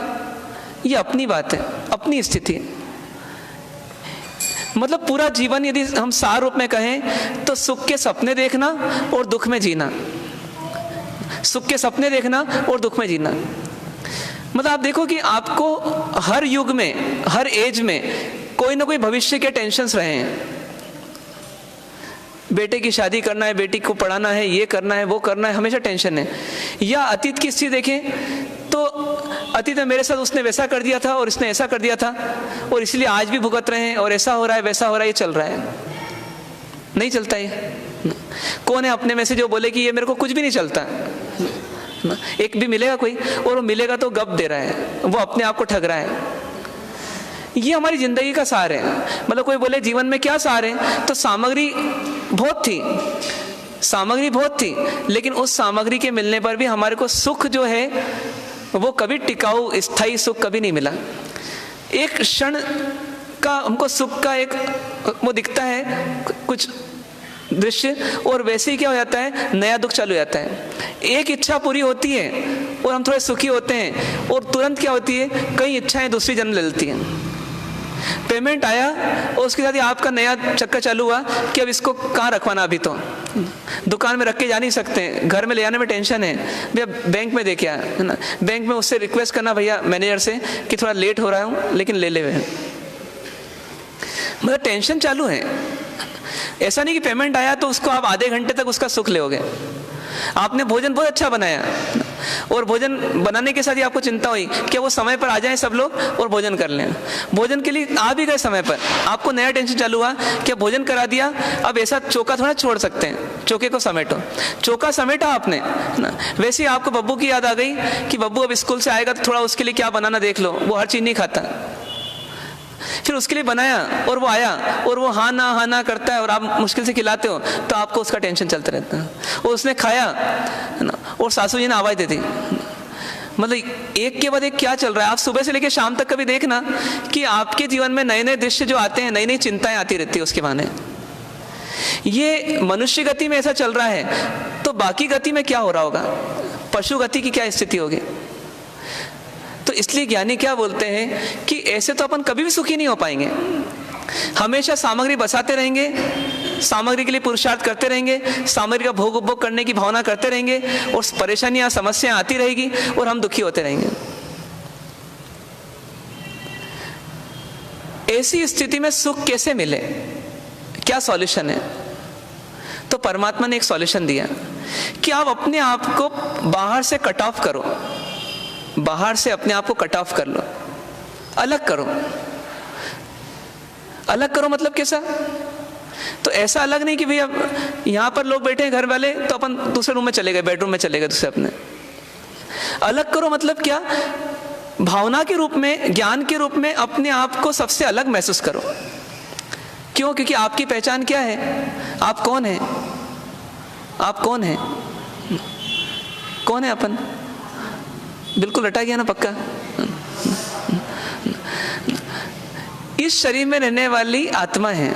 ये अपनी बात है, अपनी स्थिति। मतलब पूरा जीवन यदि हम सार रूप में कहें तो सुख के सपने देखना और दुख में जीना, सुख के सपने देखना और दुख में जीना। मतलब आप देखो कि आपको हर युग में, हर एज में कोई ना कोई भविष्य के टेंशन्स रहे हैं। बेटे की शादी करना है, बेटी को पढ़ाना है, ये करना है, वो करना है, हमेशा टेंशन है। या अतीत की स्थिति देखें तो अतीत में मेरे साथ उसने वैसा कर दिया था और इसने ऐसा कर दिया था, और इसलिए आज भी भुगत रहे हैं, और ऐसा हो रहा है, वैसा हो रहा है, ये चल रहा है। नहीं चलता ये। कौन है अपने में से जो बोले कि ये मेरे को कुछ भी नहीं चलता? एक भी मिलेगा कोई, और वो मिलेगा तो गप दे रहा है, वो अपने आप को ठग रहा है। ये हमारी जिंदगी का सार है। मतलब कोई बोले जीवन में क्या सार है, तो सामग्री बहुत थी, सामग्री बहुत थी, लेकिन उस सामग्री के मिलने पर भी हमारे को सुख जो है वो कभी टिकाऊ स्थायी सुख कभी नहीं मिला। एक क्षण का हमको सुख का एक वो दिखता है कुछ दृश्य, और वैसे ही क्या हो जाता है, नया दुख चालू हो जाता है। एक इच्छा पूरी होती है और हम थोड़े सुखी होते हैं, और तुरंत क्या होती है, कई इच्छाएं दूसरी जन्म ले लेती हैं। पेमेंट आया और उसके साथ ही आपका नया चक्कर चालू हुआ कि अब इसको कहाँ रखवाना, अभी तो दुकान में रख के जा नहीं सकते, घर में ले जाने में टेंशन है, भैया बैंक में दे के आया, है ना, बैंक में उससे रिक्वेस्ट करना भैया मैनेजर से कि थोड़ा लेट हो रहा हूँ लेकिन ले ले। मतलब टेंशन चालू है। ऐसा नहीं कि पेमेंट आया तो उसको आप आधे घंटे तक उसका सुख लेोगे। आपने भोजन बहुत अच्छा बनाया, और भोजन बनाने के साथ ही आपको चिंता हुई कि वो समय पर आ जाएं सब लोग और भोजन कर लें। भोजन के लिए आ भी गए समय पर, आपको नया टेंशन चालू हुआ कि भोजन करा दिया, अब ऐसा चौका थोड़ा छोड़ सकते हैं, चौके को समेटो। चौका समेटा आपने ना, वैसे ही आपको बब्बू की याद आ गई कि बब्बू अब स्कूल से आएगा तो थोड़ा उसके लिए क्या बनाना देख लो, वो हर चीज़ नहीं खाता। फिर उसके लिए बनाया और वो आया और वो हाँ ना करता है, और आप मुश्किल से खिलाते हो तो आपको उसका टेंशन चलता रहता है। और उसने खाया ना, और सासू जी ने आवाज़ दे दी। मतलब एक के बाद एक क्या चल रहा है। आप सुबह से लेकर शाम तक कभी देखना कि आपके जीवन में नए नए दृश्य जो आते हैं, नई नई चिंताएं आती रहती है उसके बहाने। ये मनुष्य गति में ऐसा चल रहा है, तो बाकी गति में क्या हो रहा होगा, पशु गति की क्या स्थिति होगी। तो इसलिए ज्ञानी क्या बोलते हैं कि ऐसे तो अपन कभी भी सुखी नहीं हो पाएंगे, हमेशा सामग्री बसाते रहेंगे, सामग्री के लिए पुरुषार्थ करते रहेंगे, सामग्री का भोग उपभोग करने की भावना करते रहेंगे, और परेशानियां समस्याएं आती रहेगी और हम दुखी होते रहेंगे। ऐसी स्थिति में सुख कैसे मिले, क्या सॉल्यूशन है? तो परमात्मा ने एक सॉल्यूशन दिया कि आप अपने आप को बाहर से कट ऑफ करो, बाहर से अपने आप को कट ऑफ कर लो, अलग करो। अलग करो मतलब कैसा? तो ऐसा अलग नहीं कि भैया यहां पर लोग बैठे हैं घर वाले, तो अपन दूसरे रूम में चले गए, बेडरूम में चले गए दूसरे अपने। अलग करो मतलब क्या? भावना के रूप में, ज्ञान के रूप में अपने आप को सबसे अलग महसूस करो। क्यों? क्योंकि आपकी पहचान क्या है? आप कौन है? आप कौन है? कौन है अपन? बिल्कुल रटा गया ना पक्का। इस शरीर में रहने वाली आत्मा है,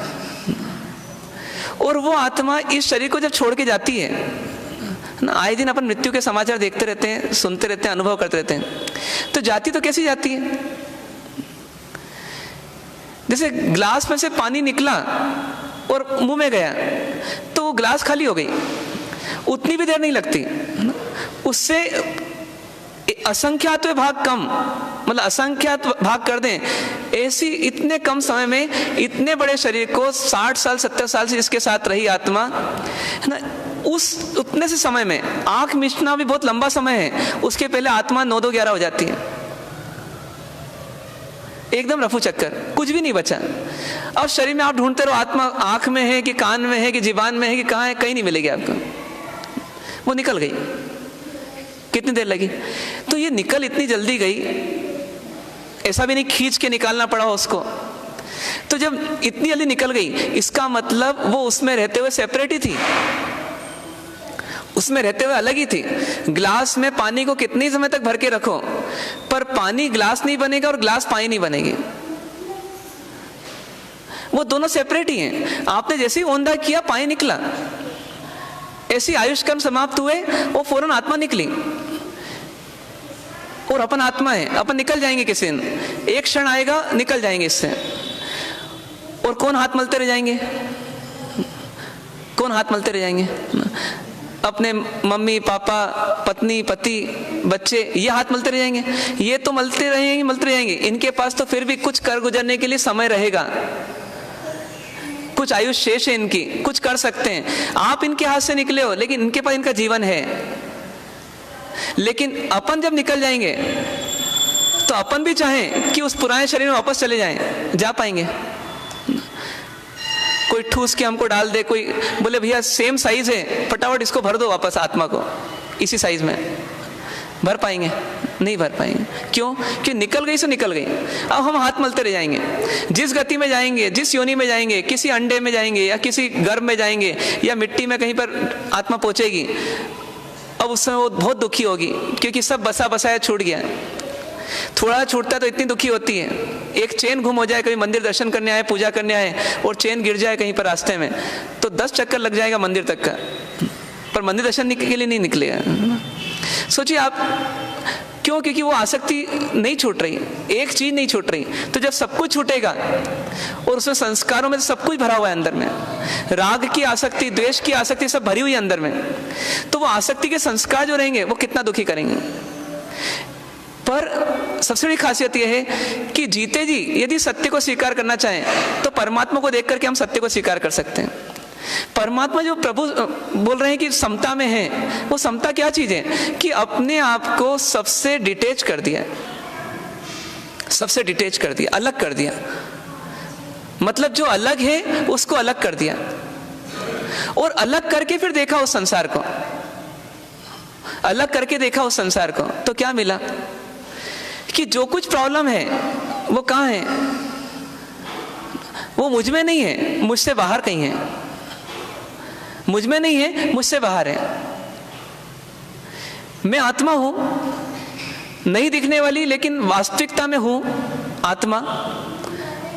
और वो आत्मा इस शरीर को जब छोड़ के जाती है ना, आए दिन अपन मृत्यु के समाचार देखते रहते हैं, सुनते रहते हैं, अनुभव करते रहते हैं, तो जाती तो कैसी जाती है? जैसे ग्लास में से पानी निकला और मुंह में गया तो वो ग्लास खाली हो गई, उतनी भी देर नहीं लगती, उससे असंख्यात भाग कम, मतलब असंख्यात भाग कर दें, ऐसी इतने कम समय में इतने बड़े शरीर को 60 साल 70 साल से इसके साथ रही आत्मा है ना, उस उतने से समय में आंख मिचना भी बहुत लंबा समय है, उसके पहले आत्मा 9-2-11 हो जाती है, एकदम रफू चक्कर, कुछ भी नहीं बचा। और शरीर में आप ढूंढते रहो आत्मा आंख में है कि कान में है कि जीवान में है कि कहाँ है, कहीं नहीं मिलेगी आपको, वो निकल गई। कितनी देर लगी? तो ये निकल इतनी जल्दी गई, ऐसा भी नहीं खींच के निकालना पड़ा उसको। तो जब इतनी जल्दी निकल गई, इसका मतलब वो उसमें रहते हुए सेपरेट ही थी, उसमें रहते हुए अलग ही थी। ग्लास में पानी को कितने समय तक भर के रखो, पर पानी ग्लास नहीं बनेगा और ग्लास पानी नहीं बनेगी, वो दोनों सेपरेट ही हैं। आपने जैसे ही ओंधा किया पानी निकला, ऐसी आयुष कर्म समाप्त हुए, वो फौरन आत्मा निकली। और अपन आत्मा है, अपन निकल जाएंगे किसी दिन, एक क्षण आएगा निकल जाएंगे इससे। और कौन हाथ मलते रह जाएंगे? कौन हाथ मलते रह जाएंगे? अपने मम्मी पापा, पत्नी पति, बच्चे, ये हाथ मलते रह जाएंगे। ये तो मलते रहेंगे। इनके पास तो फिर भी कुछ कर गुजरने के लिए समय रहेगा, कुछ आयुष शेष है इनकी, कुछ कर सकते हैं। आप इनके हाथ से निकले हो, लेकिन इनके पास इनका जीवन है। लेकिन अपन जब निकल जाएंगे तो अपन भी चाहें कि उस पुराने शरीर में वापस चले जाएं, जा पाएंगे? कोई ठूस के हमको डाल दे, कोई बोले भैया सेम साइज है, फटाफट इसको भर दो वापस आत्मा को इसी साइज में, भर पाएंगे? नहीं भर पाएंगे। क्यों? कि निकल गई सो निकल गई। अब हम हाथ मलते रह जाएंगे। जिस गति में जाएंगे, जिस योनि में जाएंगे, किसी अंडे में जाएंगे या किसी गर्भ में जाएंगे या मिट्टी में कहीं पर आत्मा पहुंचेगी, अब उस समय वो बहुत दुखी होगी, क्योंकि सब बसा बसाया छूट गया। थोड़ा छूटता है तो इतनी दुखी होती है। एक चेन गुम हो जाए, कभी मंदिर दर्शन करने आए, पूजा करने आए, और चेन गिर जाए कहीं पर रास्ते में, तो 10 चक्कर लग जाएगा मंदिर तक का, पर मंदिर दर्शन के लिए नहीं निकलेगा। सोचिए आप, क्यों? क्योंकि वो आसक्ति नहीं छूट रही, एक चीज नहीं छूट रही। तो जब सब कुछ छूटेगा, और उसमें संस्कारों में सब कुछ भरा हुआ है अंदर में, राग की आसक्ति, द्वेष की आसक्ति सब भरी हुई है अंदर में, तो वो आसक्ति के संस्कार जो रहेंगे वो कितना दुखी करेंगे। पर सबसे बड़ी खासियत यह है कि जीते जी यदि सत्य को स्वीकार करना चाहें तो परमात्मा को देख करके हम सत्य को स्वीकार कर सकते हैं। परमात्मा जो प्रभु बोल रहे हैं कि समता में है, वो समता क्या चीज है? कि अपने आप को सबसे डिटेच कर दिया, सबसे डिटेच कर दिया, अलग कर दिया। मतलब जो अलग है उसको अलग कर दिया, और अलग करके फिर देखा उस संसार को, अलग करके देखा उस संसार को, तो क्या मिला? कि जो कुछ प्रॉब्लम है वो कहाँ है? वो मुझ में नहीं है, मुझसे बाहर कहीं है। मुझ में नहीं है, मुझसे बाहर है। मैं आत्मा हूं, नहीं दिखने वाली, लेकिन वास्तविकता में हूं आत्मा।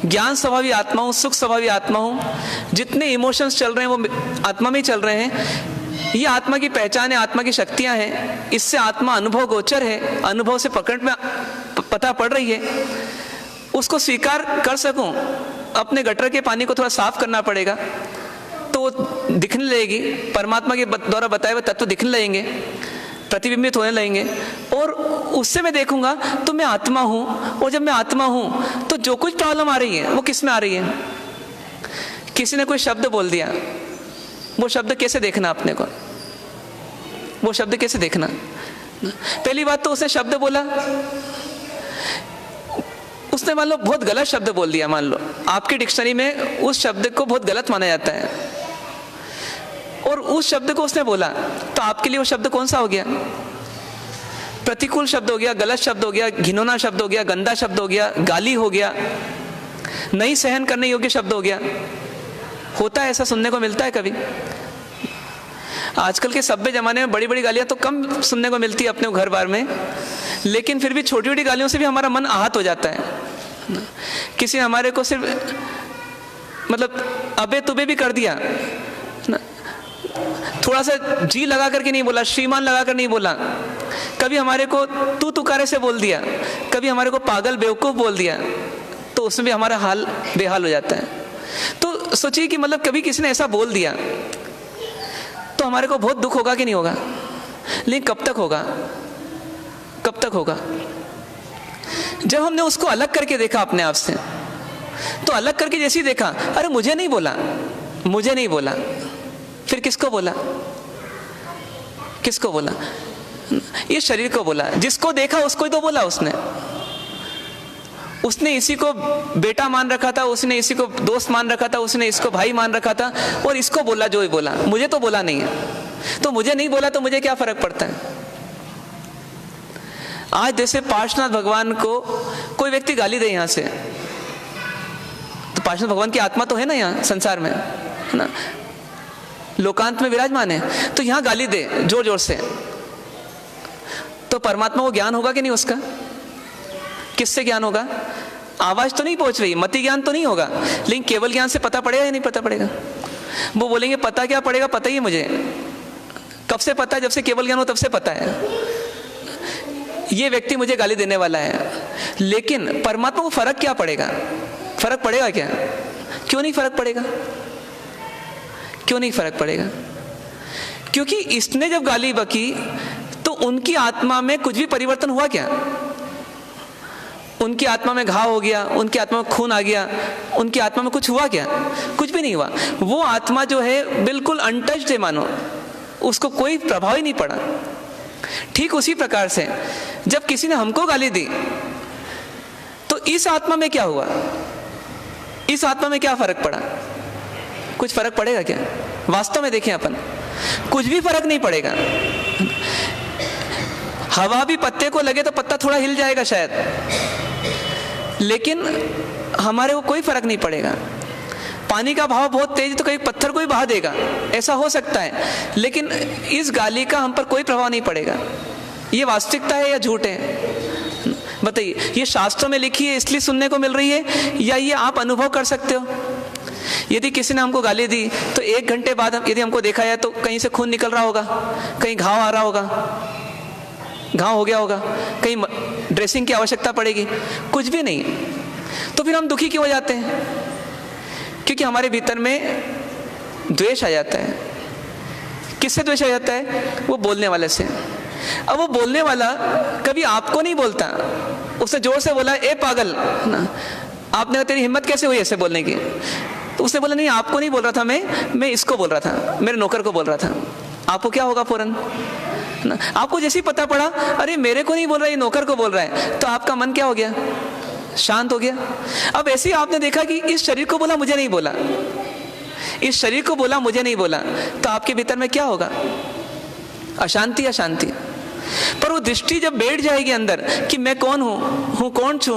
ज्ञान स्वभावी आत्मा हूं, सुख स्वभावी आत्मा हूं। जितने इमोशंस चल रहे हैं वो आत्मा में ही चल रहे हैं। ये आत्मा की पहचान है, आत्मा की शक्तियां हैं। इससे आत्मा अनुभव गोचर है, अनुभव से पकड़ में पता पड़ रही है। उसको स्वीकार कर सकूं, अपने गटर के पानी को थोड़ा साफ करना पड़ेगा, तो वो दिखने लगेगी। परमात्मा के द्वारा बताए हुए तत्व दिखने लगेंगे, प्रतिबिंबित होने लगेंगे, और उससे मैं देखूंगा तो मैं आत्मा हूं। और जब मैं आत्मा हूं तो जो कुछ प्रॉब्लम आ रही है वो किस में आ रही है? किसी ने कोई शब्द बोल दिया, वो शब्द कैसे देखना अपने को? वो शब्द कैसे देखना? पहली बात तो उसने शब्द बोला, उसने मान लो बहुत गलत शब्द बोल दिया। मान लो आपकी डिक्शनरी में उस शब्द को बहुत गलत माना जाता है, और उस शब्द को उसने बोला, तो आपके लिए वो शब्द कौन सा हो गया? प्रतिकूल शब्द हो गया, गलत शब्द हो गया, घिनौना शब्द हो गया, गंदा शब्द हो गया, गाली हो गया, नहीं सहन करने योग्य शब्द हो गया। होता है ऐसा, सुनने को मिलता है कभी। आजकल के सभ्य जमाने में बड़ी बड़ी गालियां तो कम सुनने को मिलती है अपने घर बार में, लेकिन फिर भी छोटी छोटी गालियों से भी हमारा मन आहत हो जाता है। किसी ने हमारे को सिर्फ मतलब अबे तुबे भी कर दिया, थोड़ा सा जी लगा करके नहीं बोला, श्रीमान लगा कर नहीं बोला, कभी हमारे को तू तुकारे से बोल दिया, कभी हमारे को पागल बेवकूफ बोल दिया, तो उसमें भी हमारा हाल बेहाल हो जाता है। तो सोचिए कि मतलब कभी किसी ने ऐसा बोल दिया तो हमारे को बहुत दुख होगा कि नहीं होगा? लेकिन कब तक होगा? कब तक होगा? जब हमने उसको अलग करके देखा अपने आप से। तो अलग करके जैसे ही देखा, अरे मुझे नहीं बोला, मुझे नहीं बोला, फिर किसको बोला? किसको बोला? ये शरीर को बोला। जिसको देखा उसको ही तो बोला उसने इसी को बेटा मान रखा था, उसने इसी को दोस्त मान रखा था, उसने इसको भाई मान रखा था, और इसको बोला जो ही बोला। मुझे तो बोला नहीं है, तो मुझे नहीं बोला तो मुझे क्या फर्क पड़ता है? आज जैसे पार्श्वनाथ भगवान को कोई व्यक्ति गाली दे यहां से, तो पार्श्वनाथ भगवान की आत्मा तो है ना यहाँ संसार में, है ना, लोकांत में विराजमान है, तो यहां गाली दे जोर जोर से, तो परमात्मा को ज्ञान होगा कि नहीं उसका? किससे ज्ञान होगा? आवाज तो नहीं पहुंच रही, मति ज्ञान तो नहीं होगा, लेकिन केवल ज्ञान से पता पड़ेगा या नहीं पता पड़ेगा? वो बोलेंगे पता क्या पड़ेगा, पता ही है मुझे। कब से पता है? जब से केवल ज्ञान हो तब से पता है। ये व्यक्ति मुझे गाली देने वाला है, लेकिन परमात्मा को फर्क क्या पड़ेगा? फर्क पड़ेगा क्या? क्यों नहीं फर्क पड़ेगा? क्यों नहीं फर्क पड़ेगा? क्योंकि इसने जब गाली बकी तो उनकी आत्मा में कुछ भी परिवर्तन हुआ क्या? उनकी आत्मा में घाव हो गया, उनकी आत्मा में खून आ गया, उनकी आत्मा में कुछ हुआ क्या? कुछ भी नहीं हुआ। वो आत्मा जो है बिल्कुल अनटच्ड है, मानो उसको कोई प्रभाव ही नहीं पड़ा। ठीक उसी प्रकार से जब किसी ने हमको गाली दी तो इस आत्मा में क्या हुआ? इस आत्मा में क्या फर्क पड़ा? कुछ फर्क पड़ेगा क्या? वास्तव में देखें अपन, कुछ भी फर्क नहीं पड़ेगा। हवा भी पत्ते को लगे तो पत्ता थोड़ा हिल जाएगा शायद, लेकिन हमारे को कोई फर्क नहीं पड़ेगा। पानी का भाव बहुत तेज है तो कहीं पत्थर को ही बहा देगा, ऐसा हो सकता है, लेकिन इस गाली का हम पर कोई प्रभाव नहीं पड़ेगा। ये वास्तविकता है या झूठ है? बताइए। ये शास्त्रों में लिखी है इसलिए सुनने को मिल रही है, या ये आप अनुभव कर सकते हो? यदि किसी ने हमको गाली दी तो 1 घंटे बाद यदि हमको देखा जाए तो कहीं से खून निकल रहा होगा, कहीं घाव आ रहा होगा, घाव हो गया होगा, कहीं ड्रेसिंग की आवश्यकता पड़ेगी, कुछ भी नहीं। तो फिर हम दुखी क्यों हो जाते हैं? क्योंकि हमारे भीतर में द्वेष आ जाता है। किससे द्वेष आ जाता है? वो बोलने वाले से। अब वो बोलने वाला कभी आपको नहीं बोलता, उसने जोर से बोला ए पागल ना, आपने कहा तेरी हिम्मत कैसे हुई ऐसे बोलने की? तो उसने बोला नहीं आपको नहीं बोल रहा था, मैं इसको बोल रहा था, मेरे नौकर को बोल रहा था। आपको क्या होगा फौरन ना? आपको जैसे ही पता पड़ा अरे मेरे को नहीं बोल रहा, ये नौकर को बोल रहा है, तो आपका मन क्या हो गया? शांत हो गया। अब ऐसे ही आपने देखा कि इस शरीर को बोला मुझे नहीं बोला, इस शरीर को बोला मुझे नहीं बोला, तो आपके भीतर में क्या होगा? अशांति, अशांति। पर वो दृष्टि जब बैठ जाएगी अंदर कि मैं कौन हूं कौन छू,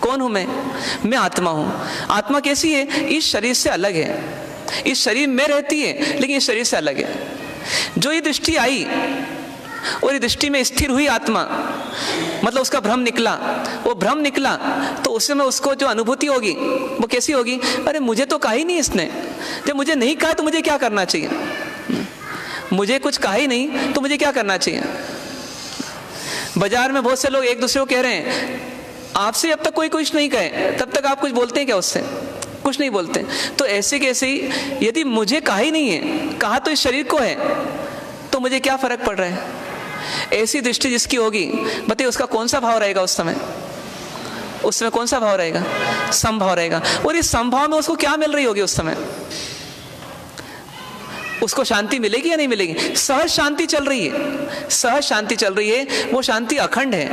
कौन हूं मैं आत्मा हूं। आत्मा कैसी है? इस शरीर से अलग है, इस शरीर में रहती है लेकिन इस शरीर से अलग है। जो ये दृष्टि आई और ये दृष्टि में स्थिर हुई आत्मा, मतलब उसका भ्रम निकला, वो भ्रम निकला तो उसमें उसको जो अनुभूति होगी वो कैसी होगी? अरे मुझे तो कहा ही नहीं इसने, जब मुझे नहीं कहा तो मुझे क्या करना चाहिए? मुझे कुछ कहा ही नहीं तो मुझे क्या करना चाहिए? बाजार में बहुत से लोग एक दूसरे को कह रहे हैं आपसे जब तक कोई कुछ नहीं कहे तब तक आप कुछ बोलते हैं क्या? उससे कुछ नहीं बोलते। तो ऐसे कैसे ही यदि मुझे कहा ही नहीं है, कहा तो इस शरीर को है, तो मुझे क्या फर्क पड़ रहा है? ऐसी दृष्टि जिसकी होगी, बताइए उसका कौन सा भाव रहेगा उस समय? उस समय कौन सा भाव रहेगा? समभाव रहेगा। और इस समभाव में उसको क्या मिल रही होगी उस समय? उसको शांति मिलेगी या नहीं मिलेगी? सहज शांति चल रही है, सहज शांति चल रही है, वो शांति अखंड है।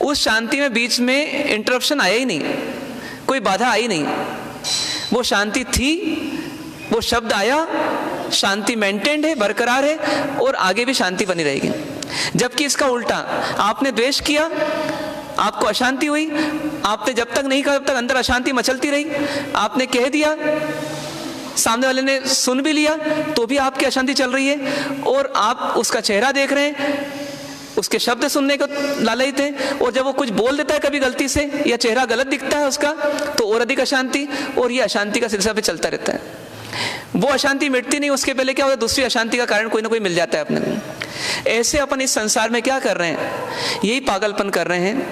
उस शांति में बीच में इंटरप्शन आया ही नहीं, कोई बाधा आई नहीं, वो शांति थी, वो शब्द आया, शांति मेंटेन्ड है, बरकरार है और आगे भी शांति बनी रहेगी। जबकि इसका उल्टा, आपने द्वेष किया, आपको अशांति हुई, आपने जब तक नहीं कहा तब तक अंदर अशांति मचलती रही, आपने कह दिया, सामने वाले ने सुन भी लिया तो भी आपकी अशांति चल रही है, और आप उसका चेहरा देख रहे हैं, उसके शब्द सुनने को लालयित हैं, और जब वो कुछ बोल देता है कभी गलती से या चेहरा गलत दिखता है उसका तो और अधिक अशांति, और ये अशांति का सिलसिला पे चलता रहता है। वो अशांति मिटती नहीं, उसके पहले क्या होता है? दूसरी अशांति का कारण कोई ना कोई मिल जाता है अपने को। ऐसे अपन इस संसार में क्या कर रहे हैं? यही पागलपन कर रहे हैं,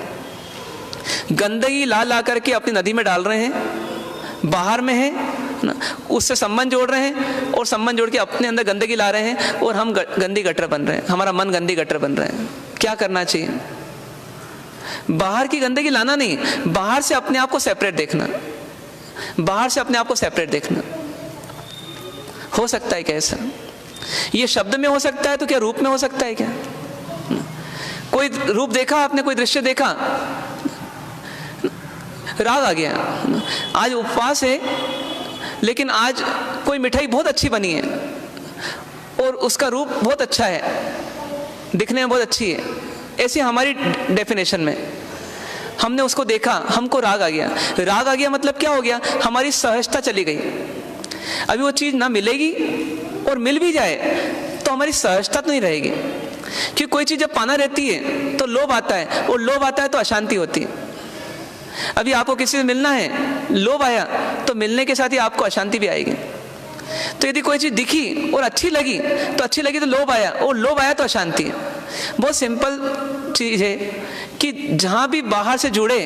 गंदगी ला ला करके अपनी नदी में डाल रहे हैं, बाहर में है ना, उससे संबंध जोड़ रहे हैं और संबंध जोड़ के अपने अंदर गंदगी ला रहे हैं, और हम गंदी गटर बन रहे हैं, हमारा मन गंदी गटर बन रहे हैं। क्या करना चाहिए? बाहर की गंदगी लाना नहीं, बाहर से अपने आप को सेपरेट देखना, बाहर से अपने आप को सेपरेट देखना। हो सकता है कैसा? ये शब्द में हो सकता है तो क्या रूप में हो सकता है क्या? कोई रूप देखा आपने, कोई दृश्य देखा, राग आ गया। आज उपवास है लेकिन आज कोई मिठाई बहुत अच्छी बनी है और उसका रूप बहुत अच्छा है, दिखने में बहुत अच्छी है, ऐसी हमारी डेफिनेशन में हमने उसको देखा, हमको राग आ गया। राग आ गया मतलब क्या हो गया? हमारी सहजता चली गई। अभी वो चीज़ ना मिलेगी और मिल भी जाए तो हमारी सहजता तो नहीं रहेगी, क्योंकि कोई चीज़ जब पाना रहती है तो लोभ आता है, और लोभ आता है तो अशांति होती है। अभी आपको किसी से मिलना है, लोभ आया तो मिलने के साथ ही आपको अशांति भी आएगी। तो यदि कोई चीज़ दिखी और अच्छी लगी तो लोभ आया, और लोभ आया तो अशांति है। बहुत सिंपल चीज़ है कि जहाँ भी बाहर से जुड़े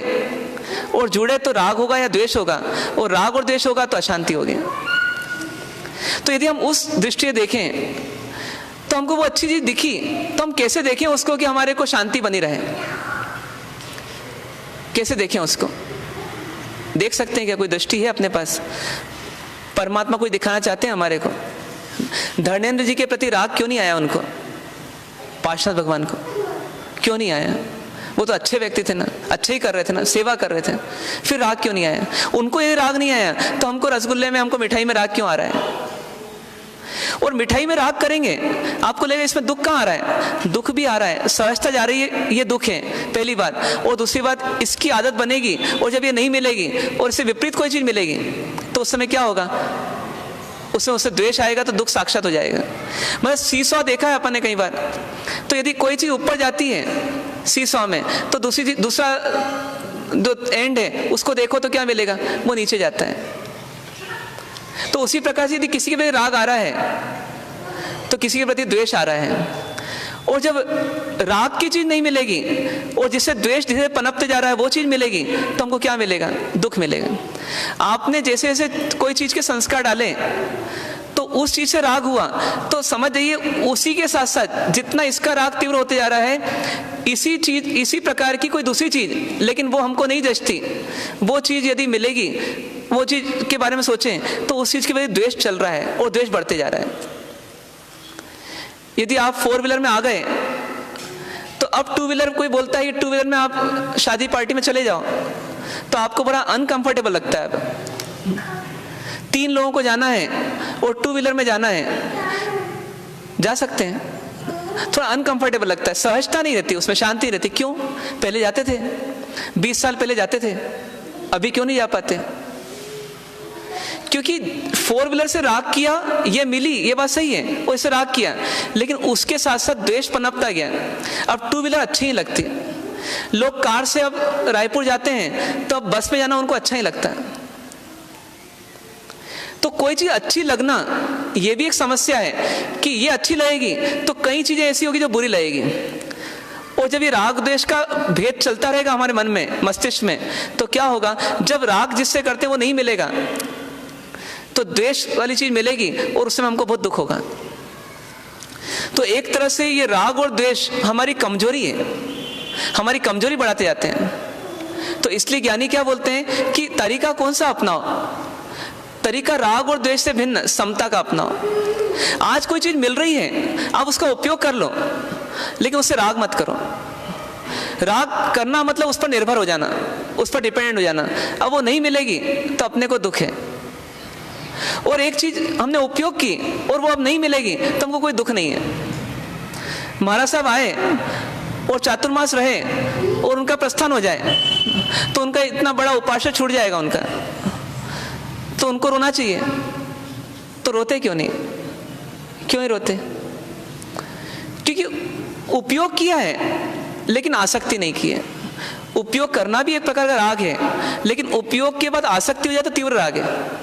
और जुड़े तो राग होगा या द्वेष होगा, और राग और द्वेष होगा तो अशांति होगी। तो यदि हम उस दृष्टि से देखें तो हमको वो अच्छी चीज़ दिखी तो हम कैसे देखें उसको कि हमारे को शांति बनी रहे? कैसे देखें उसको? देख सकते हैं क्या? कोई दृष्टि है अपने पास? परमात्मा कोई दिखाना चाहते हैं हमारे को? धर्मेंद्र जी के प्रति राग क्यों नहीं आया उनको? पार्षद भगवान को क्यों नहीं आया? वो तो अच्छे व्यक्ति थे ना, अच्छे ही कर रहे थे ना, सेवा कर रहे थे, फिर राग क्यों नहीं आया? उनको ये राग नहीं आया तो हमको रसगुल्ले में, हमको मिठाई में राग क्यों आ रहा है? और मिठाई में राग करेंगे आपको लगेगा इसमें दुख कहाँ आ रहा है? दुख भी आ रहा है, सहजता जा रही है, ये दुख है पहली बात। और दूसरी बात, इसकी आदत बनेगी और जब ये नहीं मिलेगी और इससे विपरीत कोई चीज़ मिलेगी तो उस समय क्या होगा? उससे द्वेष आएगा तो दुख साक्षात हो जाएगा। मतलब सीसॉ देखा है अपन ने कई बार, तो यदि कोई चीज़ ऊपर जाती है सीसॉ में तो दूसरा जो एंड है उसको देखो तो क्या मिलेगा? वो नीचे जाता है। तो उसी प्रकार से यदि किसी के प्रति राग आ रहा है तो किसी के प्रति द्वेष आ रहा है, और जब राग की चीज नहीं मिलेगी और जिससे द्वेष धीरे पनपते जा रहा है वो चीज मिलेगी तो हमको क्या मिलेगा? दुख मिलेगा। आपने जैसे जैसे कोई चीज के संस्कार डाले तो उस चीज से राग हुआ, तो समझ जाइए उसी के साथ साथ जितना इसका राग तीव्र होते जा रहा है, इसी प्रकार की कोई दूसरी चीज, लेकिन वो हमको नहीं जचती, वो चीज यदि मिलेगी, वो चीज के बारे में सोचें तो उस चीज की वजह से द्वेष चल रहा है और द्वेष बढ़ते जा रहा है। यदि आप 4 व्हीलर में आ गए तो अब 2 व्हीलर, कोई बोलता है कि 2 व्हीलर में आप शादी पार्टी में चले जाओ तो आपको बड़ा अनकंफर्टेबल लगता है। अब 3 लोगों को जाना है और 2 व्हीलर में जाना है, जा सकते हैं, थोड़ा अनकंफर्टेबल लगता है, सहजता नहीं रहती, उसमें शांति रहती। क्यों? पहले जाते थे, 20 साल पहले जाते थे, अभी क्यों नहीं जा पाते? क्योंकि 4 व्हीलर से राग किया, ये मिली, ये बात सही है, वो इससे राग किया, लेकिन उसके साथ साथ द्वेष पनपता गया। अब 2 व्हीलर अच्छी नहीं लगती। लोग कार से अब रायपुर जाते हैं तो अब बस में जाना उनको अच्छा ही लगता है। तो कोई चीज अच्छी लगना ये भी एक समस्या है कि ये अच्छी लगेगी तो कई चीजें ऐसी होगी जो बुरी लगेगी। और जब ये राग द्वेष का भेद चलता रहेगा हमारे मन में, मस्तिष्क में, तो क्या होगा? जब राग जिससे करते हैं वो नहीं मिलेगा तो द्वेष वाली चीज मिलेगी और उस समय हमको बहुत दुख होगा। तो एक तरह से ये राग और द्वेष हमारी कमजोरी है, हमारी कमजोरी बढ़ाते जाते हैं। तो इसलिए ज्ञानी क्या बोलते हैं कि तरीका कौन सा अपनाओ? तरीका राग और द्वेष से भिन्न समता का अपनाओ। आज कोई चीज मिल रही है, आप उसका उपयोग कर लो, लेकिन उससे राग मत करो। राग करना मतलब उस पर निर्भर हो जाना, उस पर डिपेंडेंट हो जाना। अब वो नहीं मिलेगी तो अपने को दुख है। और एक चीज हमने उपयोग की और वो अब नहीं मिलेगी तो हमको कोई दुख नहीं है। महाराज साहब आए और चातुर्मास रहे और उनका प्रस्थान हो जाए तो उनका इतना बड़ा उपास्य छूट जाएगा उनका, तो उनको रोना चाहिए। तो रोते क्यों नहीं? क्यों नहीं रोते? क्योंकि उपयोग किया है लेकिन आसक्ति नहीं की है। उपयोग करना भी एक प्रकार का राग है, लेकिन उपयोग के बाद आसक्ति हो जाए तो तीव्र राग है।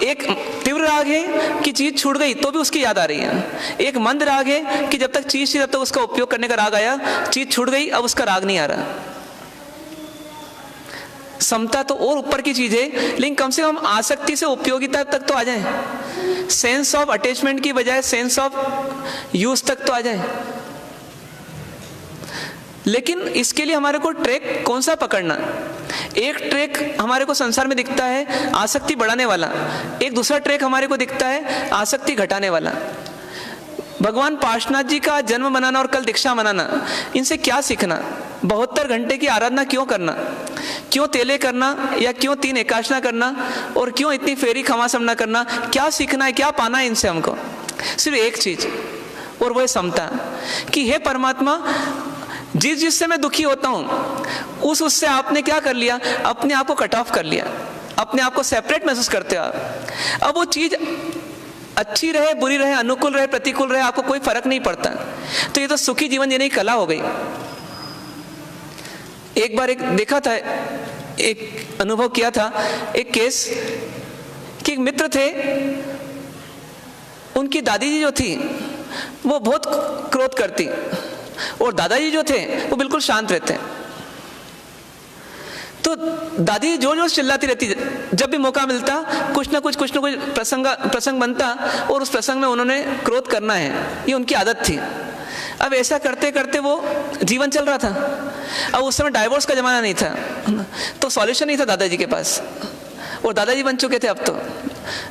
एक तीव्र राग है कि चीज छूट गई तो भी उसकी याद आ रही है। एक मंद राग है कि जब तक चीज थी तब तक उसका उपयोग करने का राग आया, चीज छूट गई अब उसका राग नहीं आ रहा। समता तो और ऊपर की चीज है, लेकिन कम से कम आसक्ति से उपयोगिता तक तो आ जाए। सेंस ऑफ अटैचमेंट की बजाय सेंस ऑफ यूज तक तो आ जाए। लेकिन इसके लिए हमारे को ट्रैक कौन सा पकड़ना? एक ट्रैक हमारे को संसार में दिखता है आसक्ति बढ़ाने वाला, एक दूसरा ट्रैक हमारे को दिखता है आसक्ति घटाने वाला। भगवान पार्श्वनाथ जी का जन्म मनाना और कल दीक्षा मनाना, इनसे क्या सीखना? 72 घंटे की आराधना क्यों करना? क्यों तेले करना या क्यों 3 एकादशना करना और क्यों इतनी फेरी खमासम ना करना? क्या सीखना है, क्या पाना है इनसे हमको? सिर्फ एक चीज, और वो है समता, कि हे परमात्मा, जिससे मैं दुखी होता हूं उससे आपने क्या कर लिया? अपने आप को कट ऑफ कर लिया, अपने आप को सेपरेट महसूस करते हो आप। अब वो चीज अच्छी रहे, बुरी रहे, अनुकूल रहे, प्रतिकूल रहे, आपको कोई फर्क नहीं पड़ता। तो ये तो सुखी जीवन जीने की कला हो गई। एक बार एक देखा था, एक अनुभव किया था, एक केस कि एक मित्र थे, उनकी दादी जी जो थी वो बहुत क्रोध करती और दादाजी जो थे वो बिल्कुल शांत रहते। तो दादी जोर जोर चिल्लाती रहती, जब भी मौका मिलता कुछ ना कुछ प्रसंग बनता और उस प्रसंग में उन्होंने क्रोध करना है, ये उनकी आदत थी। अब ऐसा करते करते वो जीवन चल रहा था। अब उस समय डाइवोर्स का जमाना नहीं था, तो सॉल्यूशन नहीं था दादाजी के पास, और दादाजी बन चुके थे अब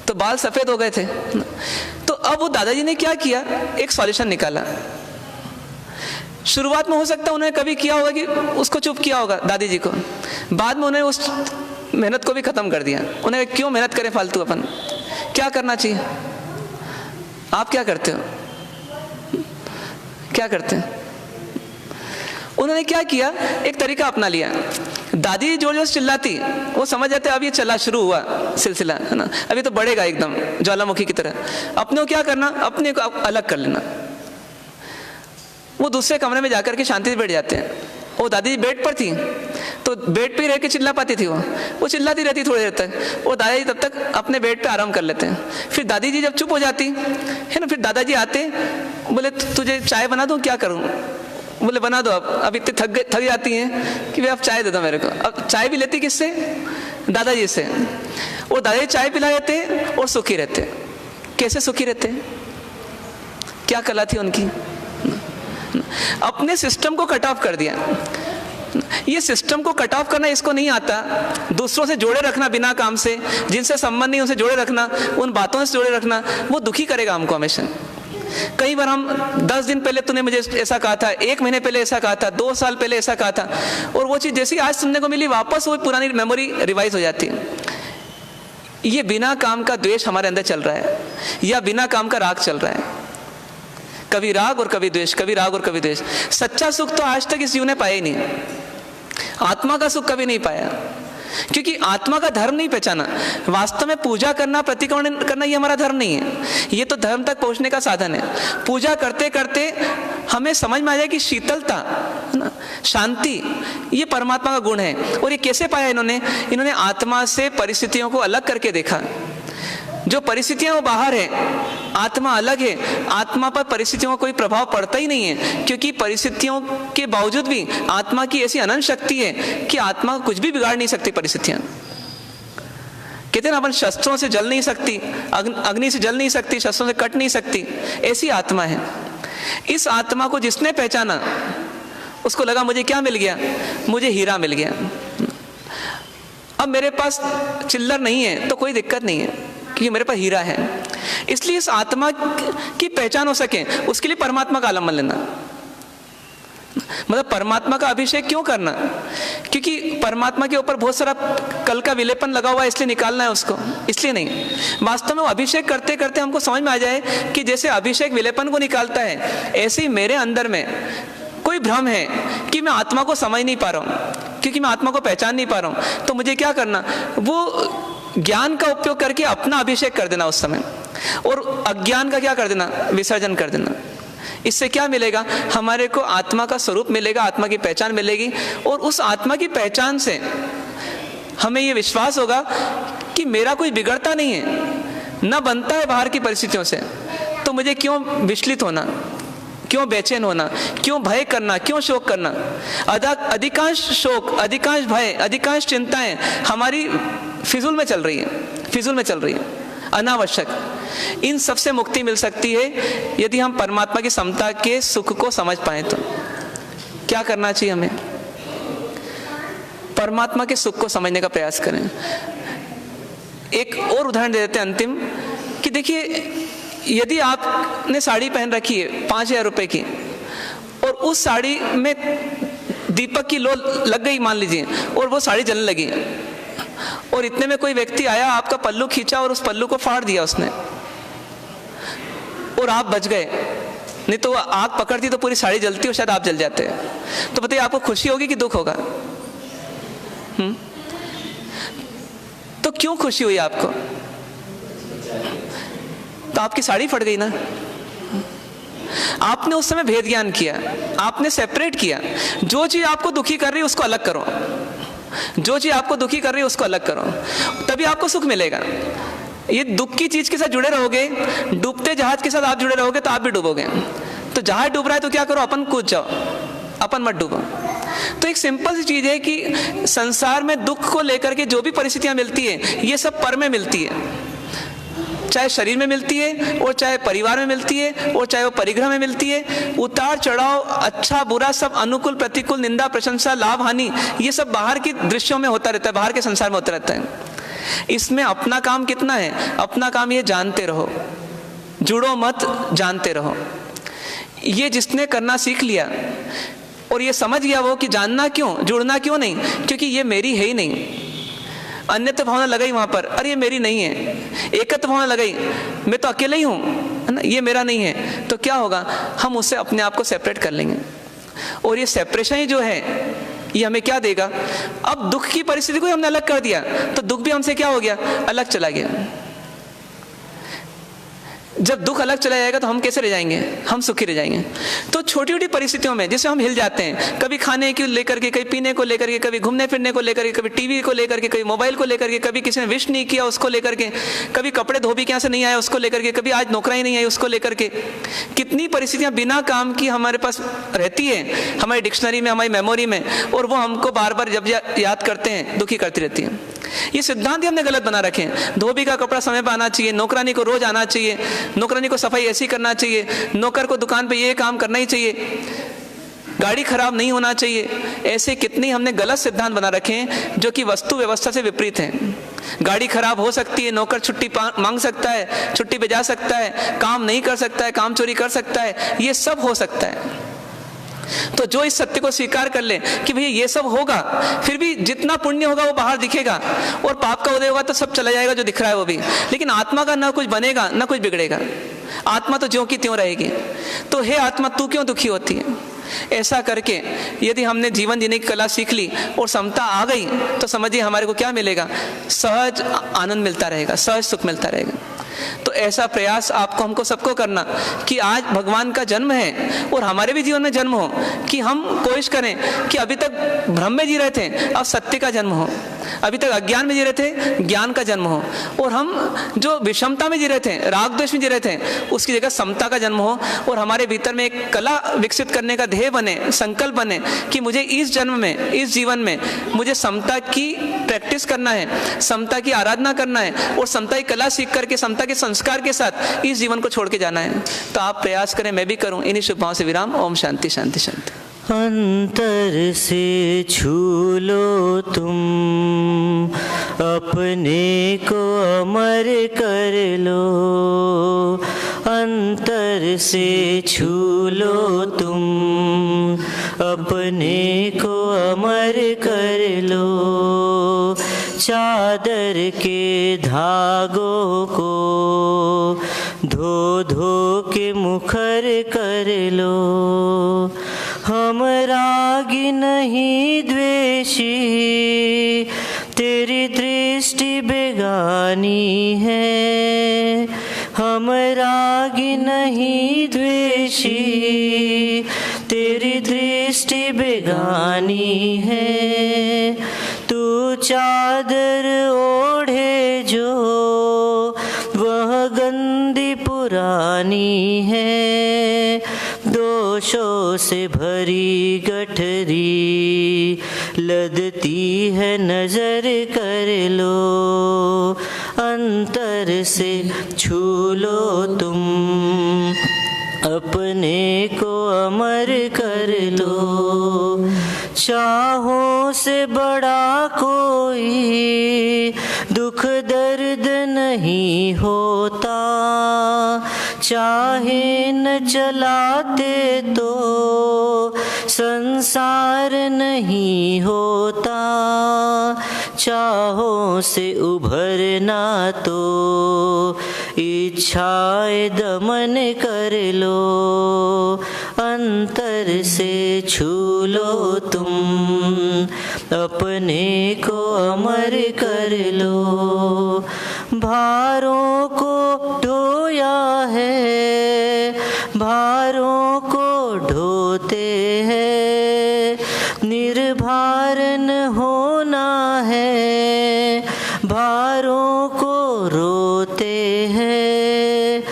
तो बाल सफेद हो गए थे। तो अब वो दादाजी ने क्या किया, एक सॉल्यूशन निकाला। शुरुआत में हो सकता है उन्होंने कभी किया होगा कि उसको चुप किया होगा दादी जी को, बाद में उन्होंने उस मेहनत को भी खत्म कर दिया। उन्हें क्यों मेहनत करें फालतू, अपन क्या करना चाहिए? आप क्या करते हो? क्या करते हैं? उन्होंने क्या किया, एक तरीका अपना लिया। दादी जोर जोर चिल्लाती, वो समझ जाते अब ये चला शुरू हुआ सिलसिला, है ना, अभी तो बढ़ेगा एकदम ज्वालामुखी की तरह। अपने को क्या करना, अपने को अलग कर लेना। वो दूसरे कमरे में जाकर के शांति से बैठ जाते हैं। वो दादी बेड पर थी, तो बेड पे ही रह के चिल्ला पाती थी, वो चिल्लाती रहती थोड़ी देर तक, और दादाजी तब तक अपने बेड पे आराम कर लेते हैं। फिर दादी जी जब चुप हो जाती है ना, फिर दादाजी आते, बोले तुझे चाय बना दूं, क्या करूं? बोले बना दो। अब इतने थक जाती हैं कि वे आप चाय दे दो मेरे को। अब चाय भी लेती किससे? दादाजी से। और दादाजी चाय पिला देते और सुखी रहते। कैसे सुखी रहते? क्या कला थी उनकी? अपने सिस्टम को कट ऑफ कर दिया। ये सिस्टम को कट ऑफ करना इसको नहीं आता। दूसरों से जोड़े रखना बिना काम से, जिनसे संबंध नहीं उनसे जोड़े रखना, उन बातों से जोड़े रखना, वो दुखी करेगा हमको हमेशा। कई बार हम 10 दिन पहले तूने मुझे ऐसा कहा था, 1 महीने पहले ऐसा कहा था, 2 साल पहले ऐसा कहा था, और वो चीज जैसी आज सुनने को मिली वापस वो पुरानी मेमोरी रिवाइज हो जाती है। ये बिना काम का द्वेष हमारे अंदर चल रहा है, या बिना काम का राग चल रहा है। कभी राग और कभी द्वेष, कभी राग और कभी द्वेष। सच्चा सुख तो आज तक इस जीव ने पाया ही नहीं। आत्मा का सुख कभी नहीं पाया, क्योंकि आत्मा का धर्म नहीं पहचाना। वास्तव में पूजा करना, प्रतिक्रमण करना ये हमारा धर्म नहीं है, ये तो धर्म तक पहुंचने का साधन है। पूजा करते करते हमें समझ में आ जाए कि शीतलता, शांति, ये परमात्मा का गुण है। और ये कैसे पाया इन्होंने आत्मा से परिस्थितियों को अलग करके देखा। जो परिस्थितियां वो बाहर है, आत्मा अलग है। आत्मा पर परिस्थितियों का कोई प्रभाव पड़ता ही नहीं है, क्योंकि परिस्थितियों के बावजूद भी आत्मा की ऐसी अनंत शक्ति है कि आत्मा कुछ भी बिगाड़ नहीं सकती परिस्थितियां। कहते हैं ना, अपन शस्त्रों से जल नहीं सकती, अग्नि से जल नहीं सकती, शस्त्रों से कट नहीं सकती, ऐसी आत्मा है। इस आत्मा को जिसने पहचाना उसको लगा मुझे क्या मिल गया, मुझे हीरा मिल गया। अब मेरे पास चिल्लर नहीं है तो कोई दिक्कत नहीं है, क्योंकि मेरे पास हीरा है। इसलिए इस आत्मा की पहचान हो सके उसके लिए परमात्मा का आलम्बन लेना। मतलब परमात्मा का अभिषेक क्यों करना? क्योंकि परमात्मा के ऊपर बहुत सारा कल का विलेपन लगा हुआ है, इसलिए निकालना है उसको, इसलिए नहीं। वास्तव में वो अभिषेक करते करते हमको समझ में आ जाए कि जैसे अभिषेक विलेपन को निकालता है, ऐसे ही मेरे अंदर में कोई भ्रम है कि मैं आत्मा को समझ नहीं पा रहा हूं, क्योंकि मैं आत्मा को पहचान नहीं पा रहा हूं। तो मुझे क्या करना, वो ज्ञान का उपयोग करके अपना अभिषेक कर देना उस समय, और अज्ञान का क्या कर देना, विसर्जन कर देना। इससे क्या मिलेगा, हमारे को आत्मा का स्वरूप मिलेगा, आत्मा की पहचान मिलेगी। और उस आत्मा की पहचान से हमें ये विश्वास होगा कि मेरा कोई बिगड़ता नहीं है, न बनता है बाहर की परिस्थितियों से, तो मुझे क्यों विचलित होना, क्यों बेचैन होना, क्यों भय करना, क्यों शोक करना। अधिकांश शोक, अधिकांश भय, अधिकांश चिंताएं हमारी फिजूल में चल रही है, फिजूल में चल रही है, अनावश्यक। इन सबसे मुक्ति मिल सकती है यदि हम परमात्मा की समता के सुख को समझ पाए। तो क्या करना चाहिए हमें? परमात्मा के सुख को समझने का प्रयास करें। एक और उदाहरण दे देते हैं अंतिम, कि देखिए यदि आपने साड़ी पहन रखी है 5,000 रुपए की और उस साड़ी में दीपक की लो लग गई मान लीजिए और वो साड़ी जलने लगी और इतने में कोई व्यक्ति आया, आपका पल्लू खींचा और उस पल्लू को फाड़ दिया उसने और आप बच गए, नहीं तो आग पकड़ती तो पूरी साड़ी जलती और शायद आप जल जाते। तो बताइए आपको खुशी होगी कि दुख होगा? तो क्यों खुशी हुई आपको? तो आपकी साड़ी फट गई ना। आपने उस समय भेद ज्ञान किया, आपने सेपरेट किया। जो चीज आपको दुखी कर रही है उसको अलग करो, जो चीज आपको दुखी कर रही है उसको अलग करो, तभी आपको सुख मिलेगा। ये दुख की चीज के साथ जुड़े रहोगे, डूबते जहाज के साथ आप जुड़े रहोगे तो आप भी डूबोगे। तो जहाज डूब रहा है तो क्या करो, अपन कूद जाओ, अपन मत डूबो। तो एक सिंपल सी चीज है कि संसार में दुख को लेकर के जो भी परिस्थितियां मिलती है ये सब पर में मिलती है, चाहे शरीर में मिलती है और चाहे परिवार में मिलती है और चाहे वो परिग्रह में मिलती है। उतार चढ़ाव, अच्छा बुरा सब, अनुकूल प्रतिकूल, निंदा प्रशंसा, लाभ हानि, ये सब बाहर के दृश्यों में होता रहता है, बाहर के संसार में होता रहता है। इसमें अपना काम कितना है? अपना काम ये जानते रहो, जुड़ो मत, जानते रहो। ये जिसने करना सीख लिया और ये समझ गया वो कि जानना क्यों, जुड़ना क्यों नहीं, क्योंकि ये मेरी है ही नहीं। अन्यत्व भावना लगाई वहां पर, अरे ये मेरी नहीं है। एकत्व भावना लगाई, मैं तो अकेले ही हूं, है ना, ये मेरा नहीं है। तो क्या होगा, हम उससे अपने आप को सेपरेट कर लेंगे। और ये सेपरेशन ही जो है ये हमें क्या देगा? अब दुख की परिस्थिति को हमने अलग कर दिया तो दुख भी हमसे क्या हो गया, अलग चला गया। जब दुख अलग चला जाएगा तो हम कैसे रह जाएंगे? हम सुखी रह जाएंगे। तो छोटी छोटी परिस्थितियों में जैसे हम हिल जाते हैं, कभी खाने को लेकर के, कभी पीने को लेकर के, कभी घूमने फिरने को लेकर के, कभी टीवी को लेकर के, कभी मोबाइल को लेकर के, कभी किसी ने विश नहीं किया उसको लेकर के, कभी कपड़े धोबी के यहाँ से नहीं आया उसको लेकर के, कभी आज नौकरानी नहीं आई उसको लेकर के। कितनी परिस्थितियां बिना काम की हमारे पास रहती है, हमारी डिक्शनरी में, हमारी मेमोरी में, और वो हमको बार बार जब याद करते हैं दुखी करती रहती है। ये सिद्धांत ही हमने गलत बना रखे हैं। धोबी का कपड़ा समय पर आना चाहिए, नौकरानी को रोज आना चाहिए, नौकरानी को सफाई ऐसी करना चाहिए, नौकर को दुकान पे ये काम करना ही चाहिए, गाड़ी खराब नहीं होना चाहिए। ऐसे कितने हमने गलत सिद्धांत बना रखे हैं जो कि वस्तु व्यवस्था से विपरीत हैं। गाड़ी खराब हो सकती है, नौकर छुट्टी मांग सकता है, छुट्टी पे जा सकता है, काम नहीं कर सकता है, काम चोरी कर सकता है, ये सब हो सकता है। तो जो इस सत्य को स्वीकार कर ले कि भैया ये सब होगा, फिर भी जितना पुण्य होगा वो बाहर दिखेगा और पाप का उदय होगा तो सब चला जाएगा जो दिख रहा है वो भी, लेकिन आत्मा का ना कुछ बनेगा ना कुछ बिगड़ेगा। आत्मा तो ज्यों की त्यों रहेगी। तो हे आत्मा तू क्यों दुखी होती है? ऐसा करके यदि हमने जीवन जीने की कला सीख ली और समता आ गई तो समझिए हमारे को क्या मिलेगा, सहज आनंद मिलता रहेगा, सहज सुख मिलता रहेगा। तो ऐसा प्रयास आपको हमको सबको करना कि आज भगवान का जन्म है और हमारे भी जीवन में जन्म हो, कि हम कोशिश करें कि अभी तक भ्रम में जी रहे थे अब सत्य का जन्म हो, अभी तक अज्ञान में जी रहे थे ज्ञान का जन्म हो, और हम जो विषमता में जी रहे थे, राग द्वेष में जी रहे थे, उसकी जगह समता का जन्म हो, और हमारे भीतर में एक कला विकसित करने का ध्येय बने, संकल्प बने कि मुझे इस जन्म में, इस जीवन में मुझे समता की प्रैक्टिस करना है, समता की आराधना करना है और समता की कला सीख करके समता के संस्कार के साथ इस जीवन को छोड़ के जाना है। तो आप प्रयास करें, मैं भी करूं। इन्हीं शुभ भावों से विराम। ओम शांति शांति शांति। अंतर से छू लो तुम, अपने को अमर कर लो। अंतर से छू लो तुम, अपने को अमर कर लो। चादर के धागों को धो धो के मुखर कर लो। हम रागी नहीं द्वेषी, तेरी दृष्टि बेगानी है। हम रागी नहीं द्वेषी, तेरी दृष्टि बेगानी है। तू चादर ओढ़े जो वह गंदी पुरानी है। दोषों से भरी गठरी लदती है, नजर कर लो। अंतर से छू लो तुम, अपने को अमर कर लो। चाहों से बड़ा कोई दुख दर्द नहीं होता। चाहे न चलाते तो संसार नहीं होता, चाहों से उभरना तो इच्छाएं दमन कर लो, अंतर से छू लो तुम, अपने को अमर कर लो। भारों को ढोया है, भारों को ढोते हैं, निर्भारन होना है, भारों को रोते हैं,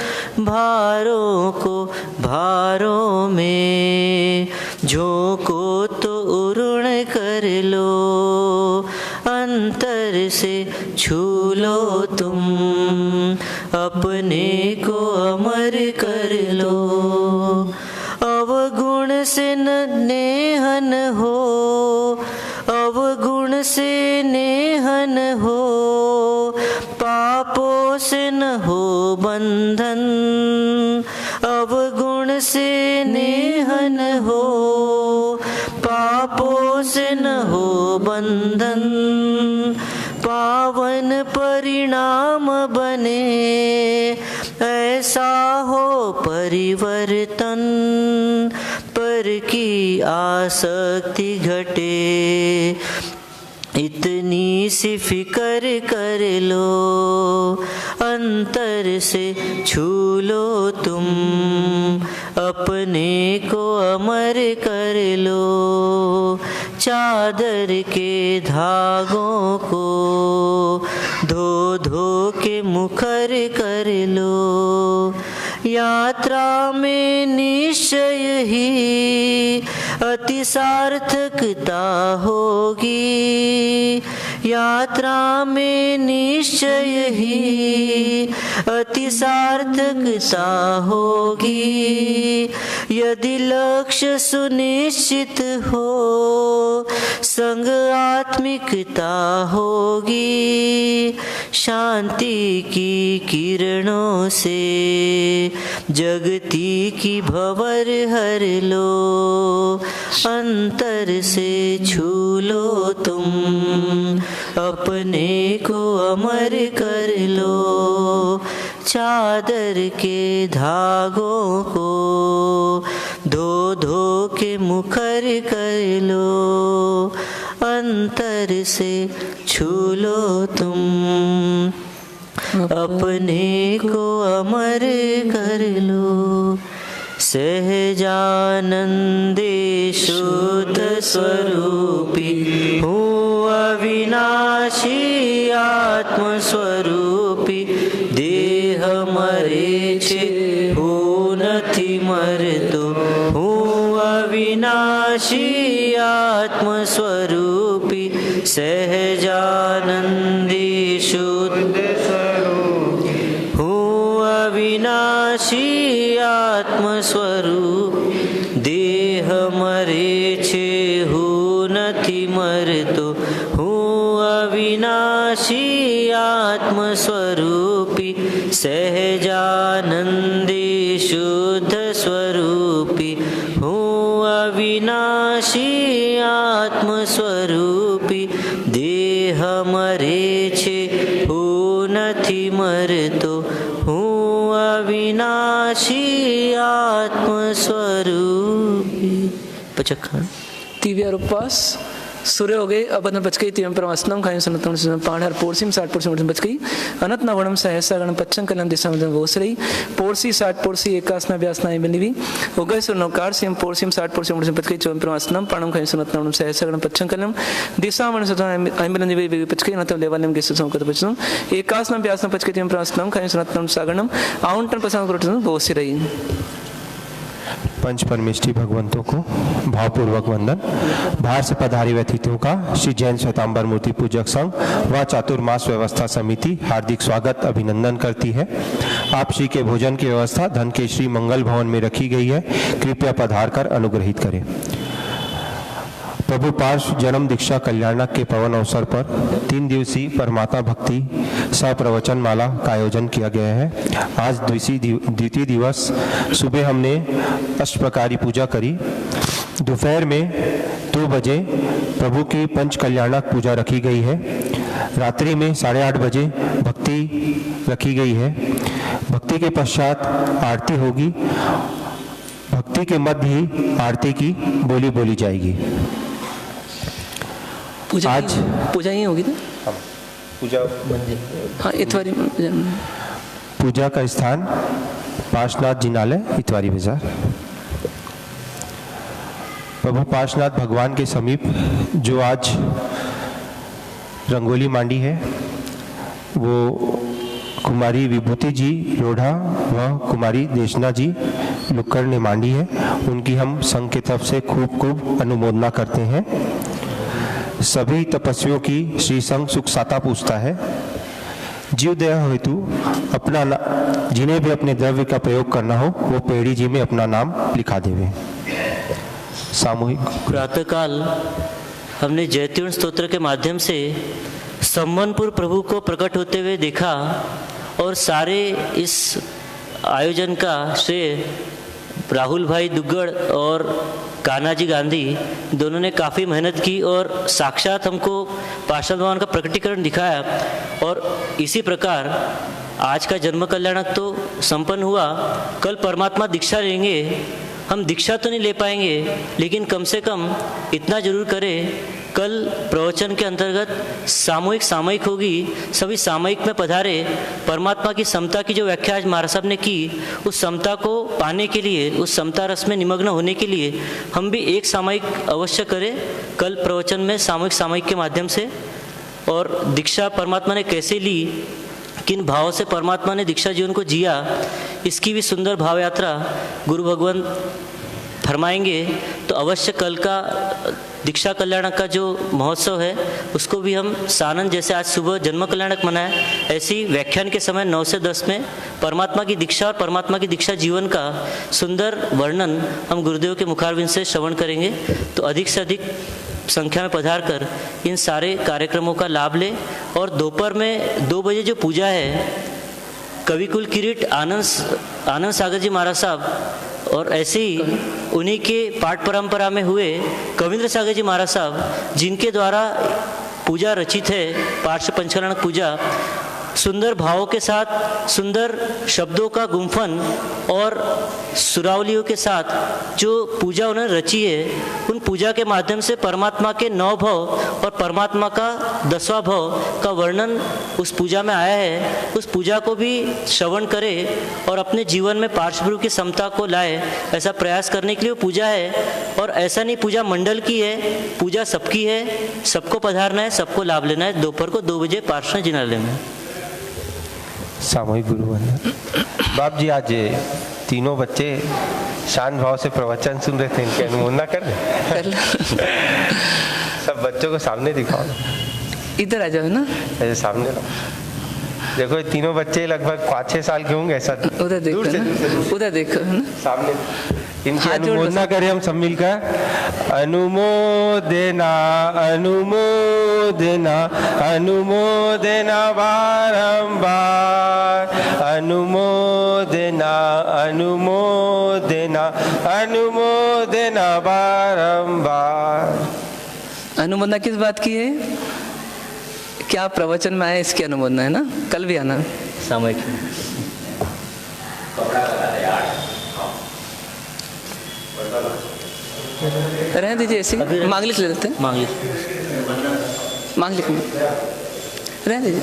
भारों को भारों में झोंको तो उरुण कर लो, अंतर से छू लो तुम, अपने को अमर कर लो। अवगुण से नेहन हो, अवगुण से नेहन हो, पापों से न हो बंधन, अवगुण से नेहन हो, पापों से न हो बंधन, पावन परिणाम बने, ऐसा हो परिवर्तन, पर की आसक्ति घटे, इतनी सी फिक्र कर लो, अंतर से छू लो तुम, अपने को अमर कर लो। चादर के धागों को धो धो के मुखर कर लो, यात्रा में निश्चय ही अति सार्थकता होगी, यात्रा में निश्चय ही अति सार्थकता होगी, यदि लक्ष्य सुनिश्चित हो संग आत्मिकता होगी, शांति की किरणों से जगती की भंवर हर लो, अंतर से छू लो तुम, अपने को अमर कर लो। चादर के धागों को धो धो के मुखर कर लो, अंतर से छू लो तुम, अपने को अमर कर लो। सहजानंदे शुद्ध स्वरूपी हूँ अविनाशी आत्मस्वरूपी, देह मरे छे हूँ नथी मरतो, हूँ अविनाशी आत्मस्वरूपी, सहजानंदे शुद्ध अविनाशी आत्मस्वरूप, देह मरे छे हूँ नथी मरतो, हूँ अविनाशी आत्मस्वरूपी, सहजानंदे शुद्ध स्वरूपी हूँ अविनाशी आत्मस्वरूपी, देह मरे छे हूँ नथी मरतो, अविनाशी आत्मस्वरूपी। पचखा दिव्य उपवास सूर्य हो गए अबन बच गई तीव्र परमास्नम खाई सनतम पाणहर पोरसीम 60 पोरसी बच गई अनंत नवणम सहसा गण पच्चम कलम दिशा में वोस रही पोरसी 60 पोरसी एकासना व्यासना बिंदवी हो गए सो नौकार सिम पोरसीम 60 पोरसी बच गई चौम परमास्नम पाणम खाई सनतम सहसा गण पच्चम कलम दिशा में सदा बिंदवी बच गई अनंत लेवलम के सुसम कत बचम एकासना व्यासना बच गई तीव्र परमास्नम खाई सनतम सागणम आउंटन पसंद करोटन वोस रही। पंच परमेष्ठी भगवंतों को भावपूर्वक वंदन। बाहर से पधारी अतिथियों का श्री जैन श्वेतांबर मूर्ति पूजक संघ व चातुर्मास व्यवस्था समिति हार्दिक स्वागत अभिनंदन करती है। आप श्री के भोजन की व्यवस्था धन के श्री मंगल भवन में रखी गई है, कृपया पधार कर अनुग्रहित करें। प्रभु पार्श्व जन्म दीक्षा कल्याणक के पावन अवसर पर 3 दिवसीय परमात्मा भक्ति सह प्रवचन माला का आयोजन किया गया है। आज द्वितीय दिवस सुबह हमने अष्टप्रकारी पूजा करी। दोपहर में 2 बजे प्रभु की पंच कल्याणक पूजा रखी गई है। रात्रि में 8:30 बजे भक्ति रखी गई है। भक्ति के पश्चात आरती होगी। भक्ति के मध्य ही आरती की बोली बोली जाएगी। आज पूजा ही होगी ना? पूजा हाँ, इतवारी पूजा का स्थान पार्श्वनाथ जिनालय, इतवारी बाजार। प्रभु पार्श्वनाथ भगवान के समीप जो आज रंगोली मांडी है वो कुमारी विभूति जी लोढ़ा व कुमारी देशना जी लुक्कड़ ने मांडी है। उनकी हम संघ की तरफ से खूब खूब अनुमोदना करते हैं। सभी तपस्वियों की श्री संघ सुख साता पूछता है। जीव दया हेतु अपना जिन्हें भी अपने द्रव्य का प्रयोग करना हो वो पेड़ी जी में अपना नाम लिखा देवे। सामूहिक प्रातःकाल हमने जयत्यूर्ण स्तोत्र के माध्यम से सम्मनपुर प्रभु को प्रकट होते हुए देखा और सारे इस आयोजन का श्रेय राहुल भाई दुग्गड़ और कान्हाजी गांधी दोनों ने काफ़ी मेहनत की और साक्षात हमको पार्षद भगवान का प्रकटीकरण दिखाया। और इसी प्रकार आज का जन्म कल्याणक तो संपन्न हुआ। कल परमात्मा दीक्षा लेंगे। हम दीक्षा तो नहीं ले पाएंगे लेकिन कम से कम इतना जरूर करें, कल प्रवचन के अंतर्गत सामयिक होगी। सभी सामयिक में पधारे। परमात्मा की समता की जो व्याख्या आज महाराज साहब ने की, उस समता को पाने के लिए, उस समता रस में निमग्न होने के लिए हम भी एक सामयिक अवश्य करें कल प्रवचन में, सामयिक के माध्यम से। और दीक्षा परमात्मा ने कैसे ली, किन भाव से परमात्मा ने दीक्षा जीवन को जिया, इसकी भी सुंदर भाव यात्रा गुरु भगवान फरमाएंगे। तो अवश्य कल का दीक्षा कल्याणक का जो महोत्सव है उसको भी हम सानंद, जैसे आज सुबह जन्म कल्याणक मनाया, ऐसी व्याख्यान के समय 9 से 10 में परमात्मा की दीक्षा और परमात्मा की दीक्षा जीवन का सुंदर वर्णन हम गुरुदेव के मुखारविंद से श्रवण करेंगे। तो अधिक से अधिक संख्या में पधार कर इन सारे कार्यक्रमों का लाभ ले। और दोपहर में 2 बजे जो पूजा है, कविकुल किरीट आनंद सागर जी महाराज साहब और ऐसे ही उन्हीं के पाठ परंपरा में हुए कविंद्र सागर जी महाराज साहब, जिनके द्वारा पूजा रचित है पार्श्व पंचकल्याणक पूजा, सुंदर भावों के साथ, सुंदर शब्दों का गुम्फन और सुरावलियों के साथ जो पूजा उन्होंने रची है, उन पूजा के माध्यम से परमात्मा के 9 भाव और परमात्मा का 10वां भाव का वर्णन उस पूजा में आया है। उस पूजा को भी श्रवण करे और अपने जीवन में पार्श्वगुरु की समता को लाए, ऐसा प्रयास करने के लिए वो पूजा है। और ऐसा नहीं पूजा मंडल की है, पूजा सबकी है, सबको पधारना है, सबको लाभ लेना है। दोपहर को 2 बजे पार्श्व जिनालय में सामूहिक गुरु वंदन। बाप जी, आज तीनों बच्चे शांत भाव से प्रवचन सुन रहे थे, इनके अनुमोदना कर रहे। सब बच्चों को सामने दिखाओ, इधर आ जाओ ना, ऐसे सामने लो। देखो ये तीनों बच्चे लगभग 5-6 साल के होंगे। ऐसा उधर देखो ना, उधर देखो ना, सामने इनकी अनुमोदना करें हम सब मिलकर। अनुमोदना अनुमोदना अनुमोदना बारंबार, अनुमोदना अनुमोदना अनुमोदना बारंबार। अनुमोदना किस बात की है? क्या प्रवचन में आया इसकी अनुमोदना है ना। कल भी आना सामयिक। रहने दीजिए, ऐसे मांग लिख लेते हैं। मांग लिख रहने दीजिए।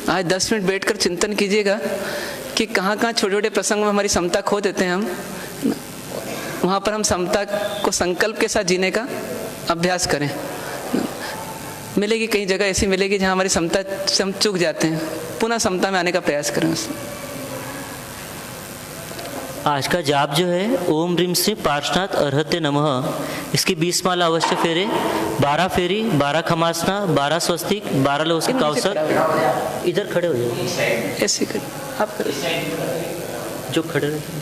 आज 10 मिनट बैठकर चिंतन कीजिएगा कि कहाँ कहाँ छोटे छोटे प्रसंग में हमारी समता खो देते हैं हम, वहाँ पर हम समता को संकल्प के साथ जीने का अभ्यास करें। मिलेगी कई जगह ऐसी मिलेगी जहाँ हमारी समता से हम चूक जाते हैं, पुनः समता में आने का प्रयास करें। आज का जाप जो है ओम ह्रीम श्री पार्श्वनाथ अर्हते नमः, इसकी 20 माला अवश्य फेरे, 12 फेरी, 12 खमासना, 12 स्वस्तिक, 12 लोग के कौसर। इधर खड़े हो जाओ, ऐसे कर आप करो। जो खड़े रहते हैं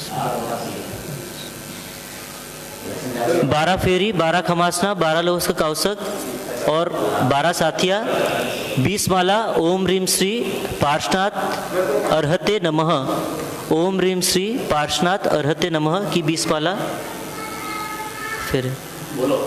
12 फेरी, 12 खमासना, 12 लोग का कौसक और 12 साथिया, 20 माला ओम ह्रीम श्री पार्श्वनाथ अर्हते नमः, ओम ह्रीम श्री पार्श्वनाथ अर्हते नमः की 20 माला फिर बोलो।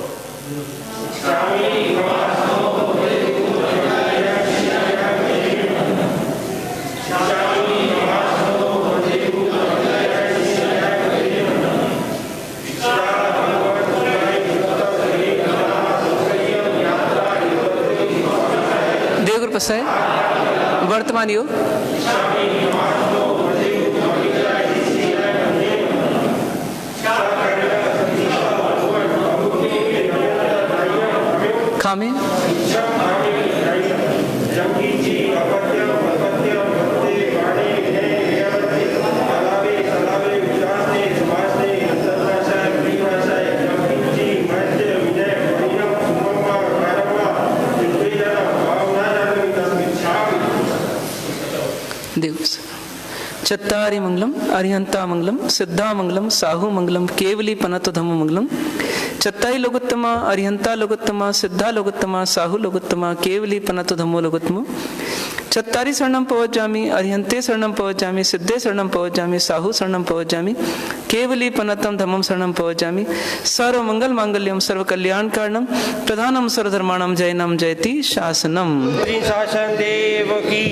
देवगुरु प्रसाद वर्तमान योग खामे चत्तारि मंगलम अरिहंता मंगलम सिद्धा मंगलम साहू मंगलम केवली पनत धम्म मंगलम। चत्ताई लोकोत्तमा अरिहंता लोकोत्तमा सिद्धा लोकोत्तमा साहू लोकोत्तमा केवली पनत धम्मो लोकोत्तम। चत्तारि शरणम पवज्जामि अरिहंते शरणम पवज्जामि सिद्धे शरणम पवज्जामि साहू शरणम पवज्जामि केवली पनतम धम्मम शरणम पवज्जामि। सर्व मंगल मांगल्यम सर्व कल्याण कारणम प्रधानम सर्वधर्माणम जयनम जयति शासनम। शासन देव की